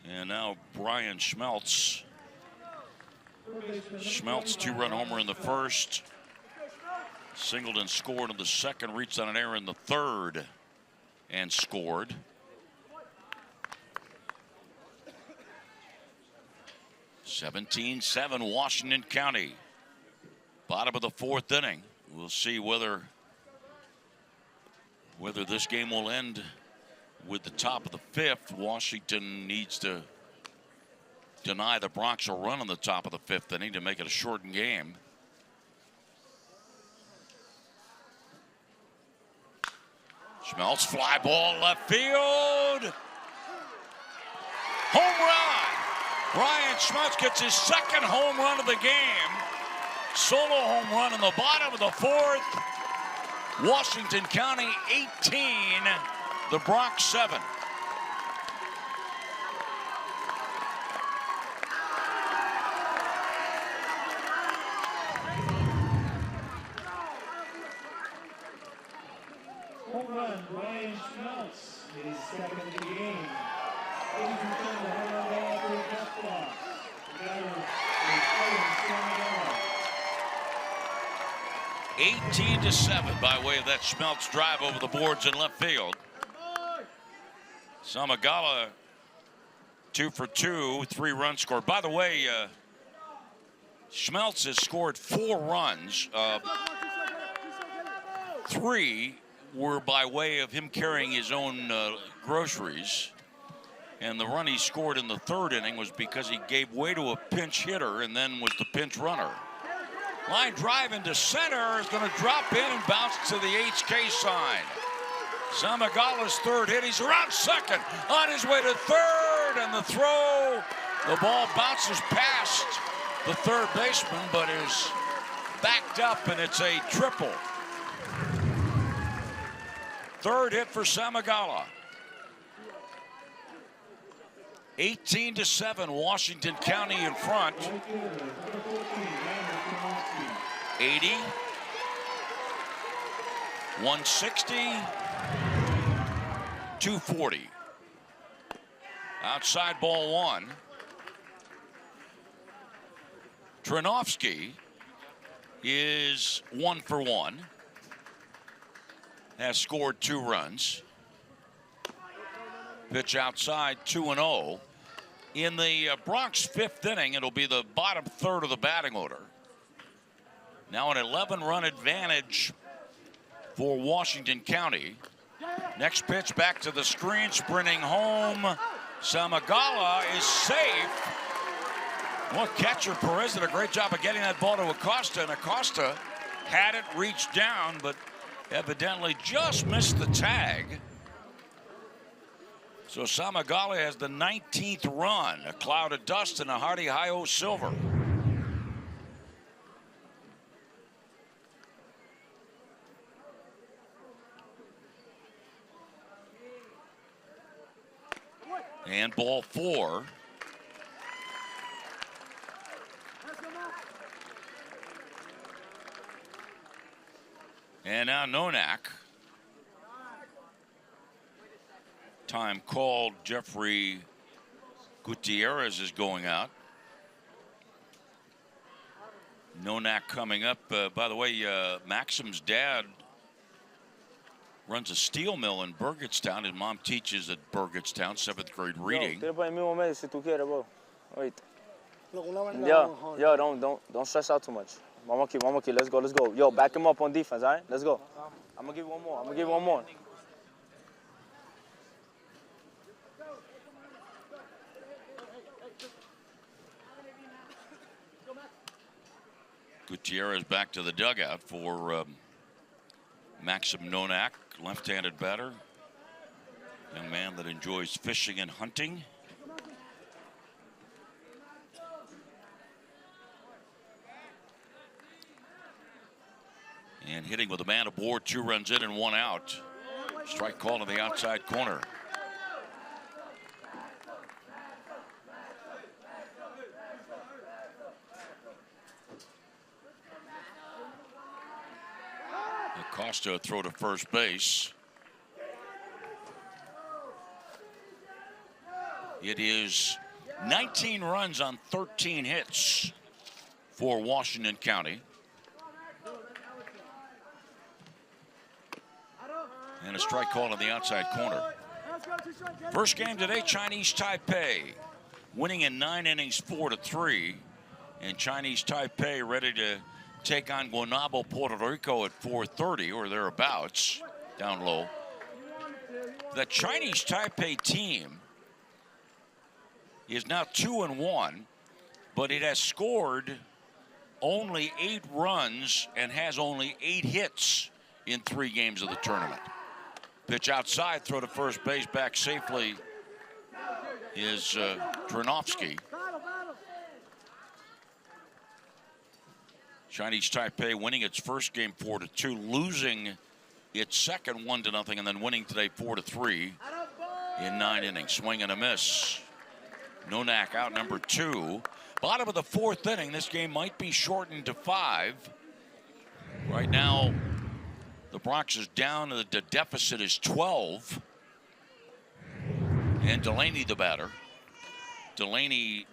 A: And now Brian Schmeltz Schmeltz 2-run homer in the first. Singleton scored in the second, reached on an error in the third and scored. (17-7) Washington County. Bottom of the fourth inning. We'll see whether this game will end with the top of the fifth. Washington needs to deny the Bronx a run on the top of the fifth inning to make it a shortened game. Schmeltz, fly ball left field. Home run. Brian Schmeltz gets his second home run of the game. Solo home run in the bottom of the fourth. Washington County 18, the Bronx 7.
B: Home run, Brian Schmeltz, his second of the game. Ladies and gentlemen, the home run ball for the Death Box. The batter is
A: 18-7 by way of that Schmeltz drive over the boards in left field. Samagala 2 for 2, 3 runs scored. By the way, Schmeltz has scored 4 runs. 3 were by way of him carrying his own groceries. And the run he scored in the third inning was because he gave way to a pinch hitter and then was the pinch runner. Line drive into center is going to drop in and bounce to the HK sign. Samagala's third hit. He's around second, on his way to third, and the throw. The ball bounces past the third baseman, but is backed up, and it's a triple. Third hit for Samagala. 18-7, Washington County in front. 80, 160, 240. Outside ball 1. Trinovsky is 1 for 1. Has scored 2 runs. Pitch outside, 2-0. In the Bronx fifth inning, it'll be the bottom third of the batting order. Now an 11-run advantage for Washington County. Next pitch back to the screen, sprinting home. Samagala is safe. Well, catcher Perez did a great job of getting that ball to Acosta, and Acosta had it reached down, but evidently just missed the tag. So Samagala has the 19th run, a cloud of dust and a hearty high-o silver. And ball 4. And now Nonak. Time called. Jeffrey Gutierrez is going out. Nonak coming up. By the way, Maxim's dad runs a steel mill in Burgettstown. His mom teaches at Burgettstown, 7th grade reading.
D: Yo, don't stress out too much. Mama key, let's go. Yo, back him up on defense, all right? Let's go. I'm gonna give you one more.
A: Gutierrez back to the dugout for Maxim Nonak, left-handed batter. Young man that enjoys fishing and hunting. And hitting with a man aboard, 2 runs in and 1 out. Strike call to the outside corner. Acosta throw to first base. It is 19 runs on 13 hits for Washington County. And a strike call on the outside corner. First game today, Chinese Taipei winning in 9 innings 4-3. And Chinese Taipei ready to take on Guaynabo, Puerto Rico at 4:30 or thereabouts, down low. The Chinese Taipei team is now 2-1, but it has scored only 8 runs and has only 8 hits in 3 games of the tournament. Pitch outside, throw to first base, back safely is Dranovsky. Chinese Taipei winning its first game 4-2, losing its second 1-0, and then winning today 4-3 in 9 innings. Swing and a miss. Nonak out number 2. Bottom of the 4th inning. This game might be shortened to 5. Right now, the Bronx is down. The deficit is 12. And Delaney the batter. Delaney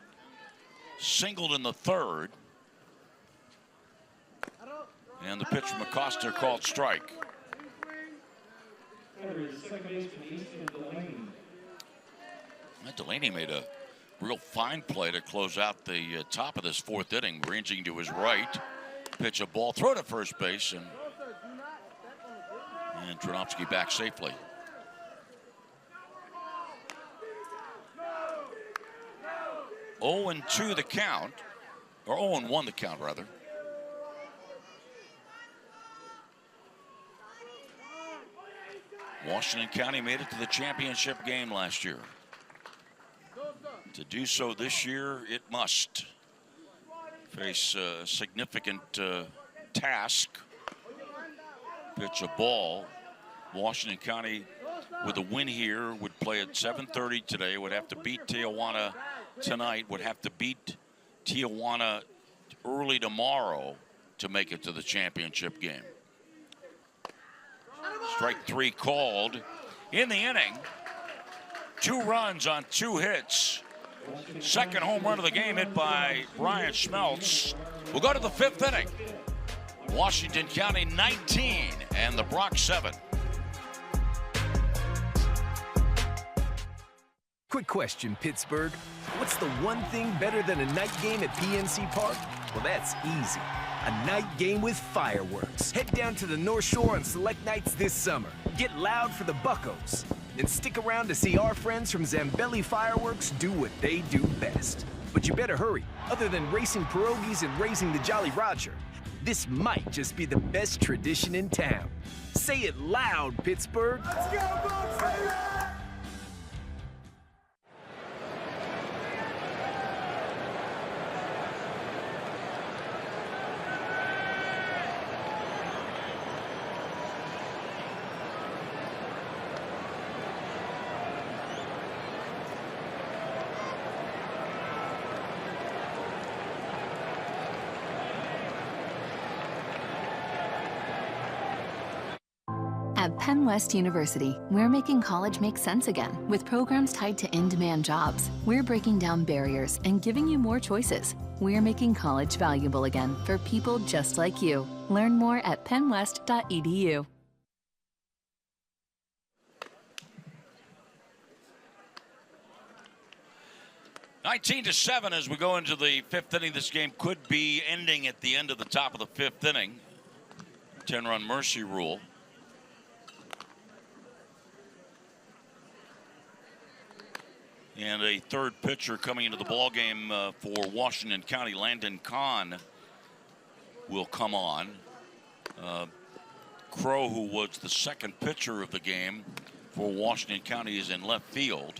A: singled in the 3rd. And the pitch from Acosta called strike. Delaney made a real fine play to close out the top of this 4th inning, ranging to his right. Pitch a ball, throw to first base, and Dranovsky back safely. Oh, 0-2 the count, or 0-1 the count rather. Washington County made it to the championship game last year. To do so this year, it must face a significant task. Pitch a ball. Washington County, with a win here, would play at 7:30 today, would have to beat Tijuana tonight, would have to beat Tijuana early tomorrow to make it to the championship game. Strike 3 called in the inning. 2 runs on 2 hits. Second home run of the game hit by Brian Schmeltz. We'll go to the 5th inning. Washington County 19 and the Bronx 7.
G: Quick question, Pittsburgh. What's the one thing better than a night game at PNC Park? Well, that's easy. A night game with fireworks. Head down to the North Shore on select nights this summer. Get loud for the Buccos. And stick around to see our friends from Zambelli Fireworks do what they do best. But you better hurry. Other than racing pierogies and raising the Jolly Roger, this might just be the best tradition in town. Say it loud, Pittsburgh. Let's go, Bucks!
J: 'At Penn West University, we're making college make sense again with programs tied to in-demand jobs. We're breaking down barriers and giving you more choices. We're making college valuable again for people just like you. Learn more at pennwest.edu.
A: (19-7) as we go into the 5th inning. This game could be ending at the end of the top of the 5th inning. 10-run mercy rule. And a 3rd pitcher coming into the ballgame for Washington County, Landon Kahn, will come on. Crow, who was the 2nd pitcher of the game for Washington County, is in left field.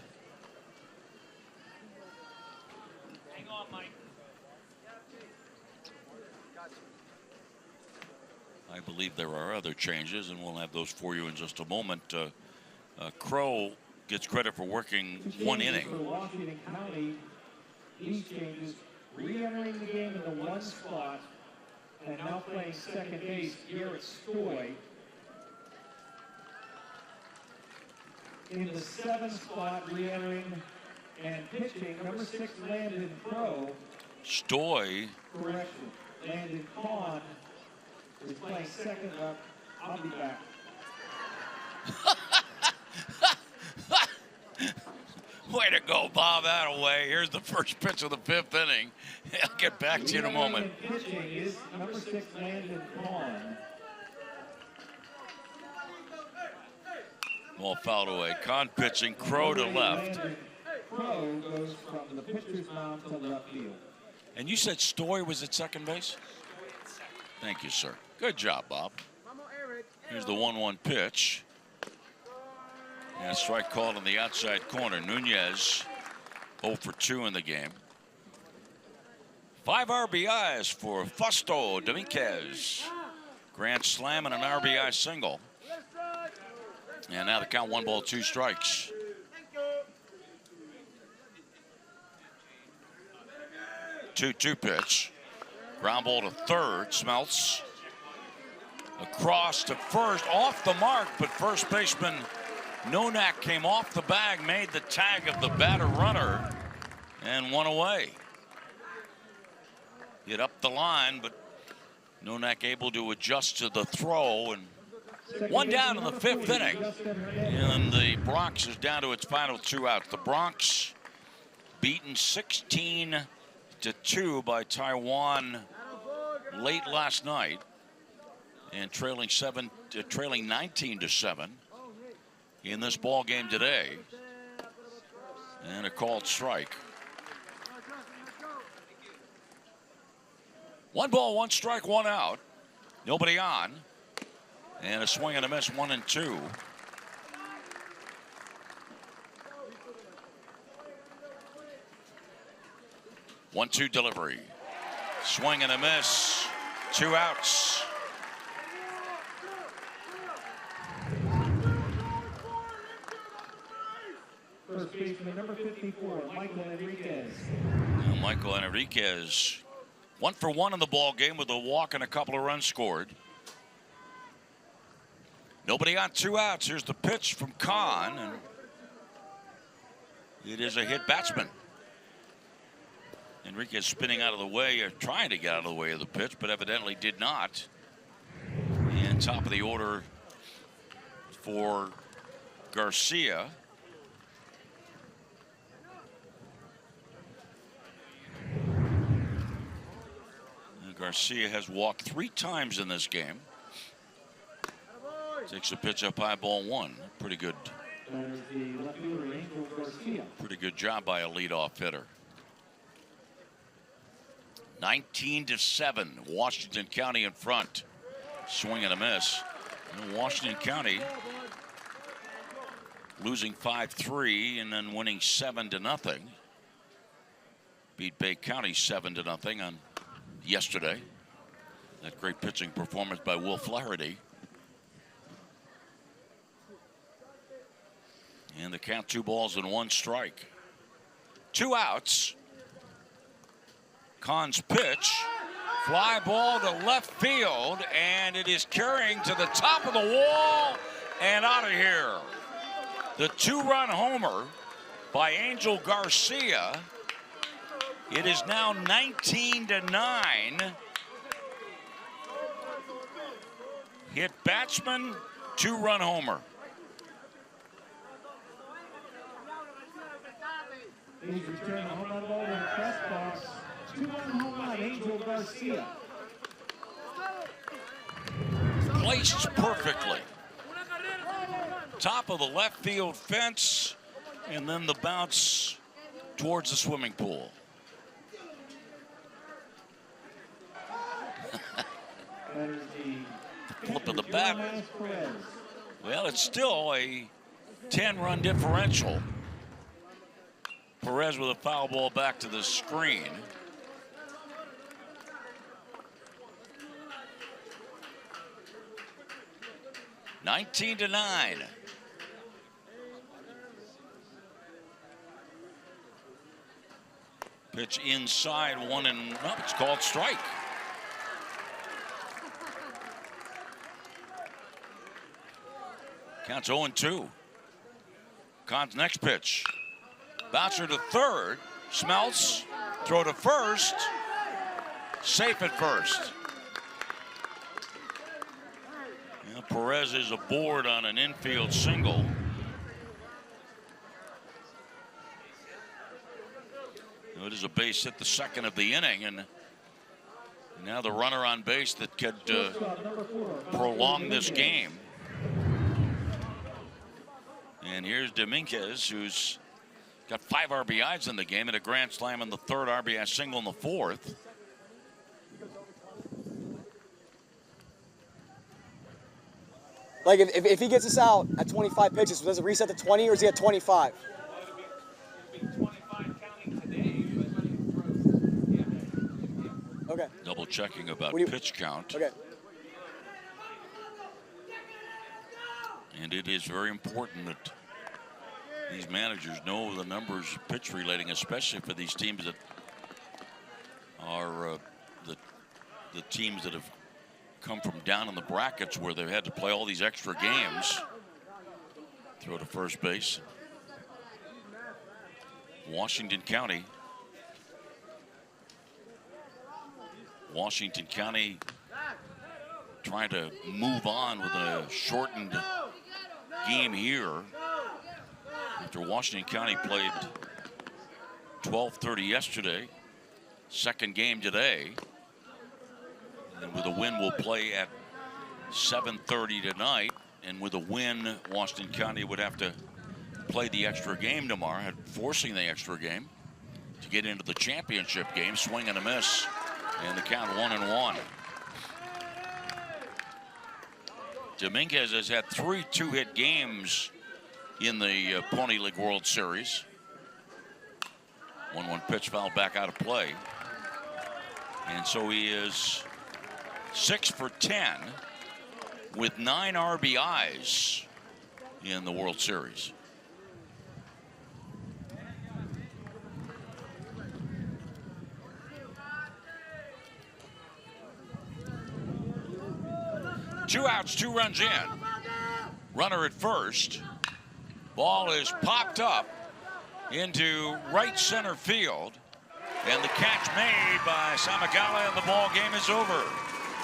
C: Hang on, Mike.
A: I believe there are other changes, and we'll have those for you in just a moment. Crow gets credit for working 1 inning.
B: For Washington County, these changes, re-entering the game in the 1 spot, and now playing second base, Garrett Stoy. In the 7th spot, re-entering and pitching, number 6, Landon Crow.
A: Stoy.
B: Correction. Landon Kahn is playing second up. I'll be back.
A: Way to go, Bob Attaway. Here's the first pitch of the 5th inning. I'll get back to you in a moment.
B: Pitching is number 6, Landon Kahn.
A: Ball fouled away. Kahn pitching, Crow to left.
B: Crow goes from the pitcher's mound to left field.
A: And you said Stoy was at second base? Thank you, sir. Good job, Bob. Here's the 1-1 pitch. And a strike called in the outside corner. Nunez 0 for 2 in the game. 5 RBIs for Fausto Dominguez. Grand slam and an RBI single. And now the count 1 ball, 2 strikes. Two pitch. Ground ball to third. Smeltz across to first, off the mark, but first baseman Nonak came off the bag, made the tag of the batter runner, and one away. Hit up the line, but Nonak able to adjust to the throw, and one down in the 5th inning. And the Bronx is down to its final 2 outs. The Bronx beaten 16-2 by Taiwan late last night, and trailing 19-7 in this ball game today. And a called strike. 1 ball, 1 strike, 1 out. Nobody on. And a swing and a miss, 1-2. One-two delivery. Swing and a miss. 2 outs.
B: First baseman number 54, Michael Enriquez.
A: Michael Enriquez, 1 for 1 in the ball game with a walk and a couple of runs scored. Nobody on, 2 outs. Here's the pitch from Kahn, and it is a hit batsman. Enriquez spinning out of the way, or trying to get out of the way of the pitch, but evidently did not. And top of the order for Garcia. Garcia has walked 3 times in this game. Takes a pitch up high, ball 1. Pretty good. Pretty good job by a leadoff hitter. 19-7. Washington County in front. Swing and a miss. And Washington County losing 5-3 and then winning 7-0. Beat Bay County 7-0 on yesterday. That great pitching performance by Will Flaherty. And the count 2 balls and 1 strike. 2 outs. Kahn's pitch. Fly ball to left field, and it is carrying to the top of the wall and out of here. The 2-run homer by Angel Garcia. It is now 19-9. Hit batsman, 2-run homer.
B: He's returned a home run ball in the press box. 2-run home run, Angel Garcia.
A: Placed perfectly. Top of the left field fence, and then the bounce towards the swimming pool. Flip of the bat. Well, it's still a 10-run differential. Perez with a foul ball back to the screen. (19-9). Pitch inside, 1 and no, it's called strike. Counts 0-2. Kahn's next pitch. Bouncer to third. Smeltz Throw to first. Safe at first. Now Perez is aboard on an infield single. It is a base hit, the second of the inning, and now the runner on base that could prolong this game. And here's Dominguez, who's got 5 RBIs in the game and a grand slam in the third, RBI single in the fourth.
D: Like, if he gets us out at 25 pitches, does it reset to 20 or is he at 25? Okay.
A: Double checking about pitch count.
D: Okay.
A: And it is very important that these managers know the numbers pitch relating, especially for these teams that are the teams that have come from down in the brackets where they've had to play all these extra games. Throw to first base. Washington County trying to move on with a shortened game here after Washington County played 12:30 yesterday, second game today, and with a win will play at 7:30 tonight, and with a win Washington County would have to play the extra game tomorrow, forcing the extra game to get into the championship game. Swing and a miss, and the count 1-1. Dominguez has had 3 two-hit games in the Pony League World Series. 1-1 pitch foul back out of play. And so he is 6 for 10 with 9 RBIs in the World Series. Two outs, 2 runs in. Runner at first. Ball is popped up into right center field. And the catch made by Samagala, and the ball game is over.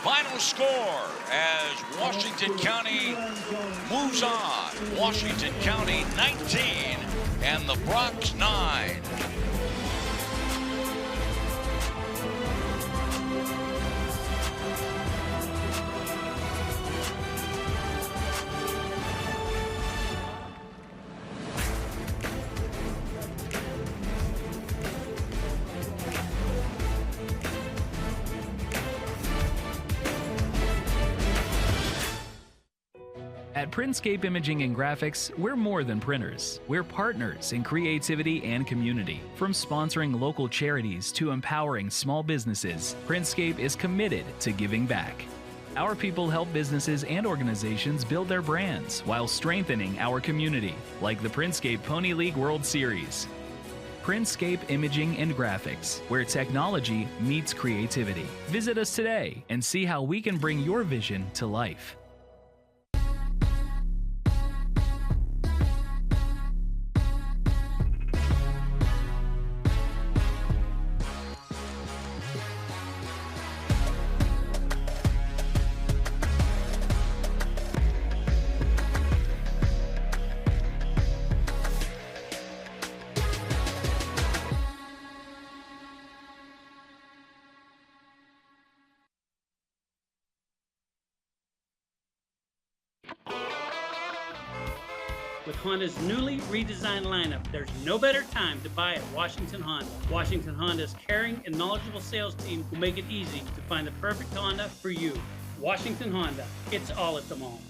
A: Final score as Washington County moves on. Washington County 19 and the Bronx 9.
I: At Printscape Imaging and Graphics, we're more than printers. We're partners in creativity and community. From sponsoring local charities to empowering small businesses, Printscape is committed to giving back. Our people help businesses and organizations build their brands while strengthening our community, like the Printscape Pony League World Series. Printscape Imaging and Graphics, where technology meets creativity. Visit us today and see how we can bring your vision to life.
U: With Honda's newly redesigned lineup, there's no better time to buy at Washington Honda. Washington Honda's caring and knowledgeable sales team will make it easy to find the perfect Honda for you. Washington Honda, it's all at the mall.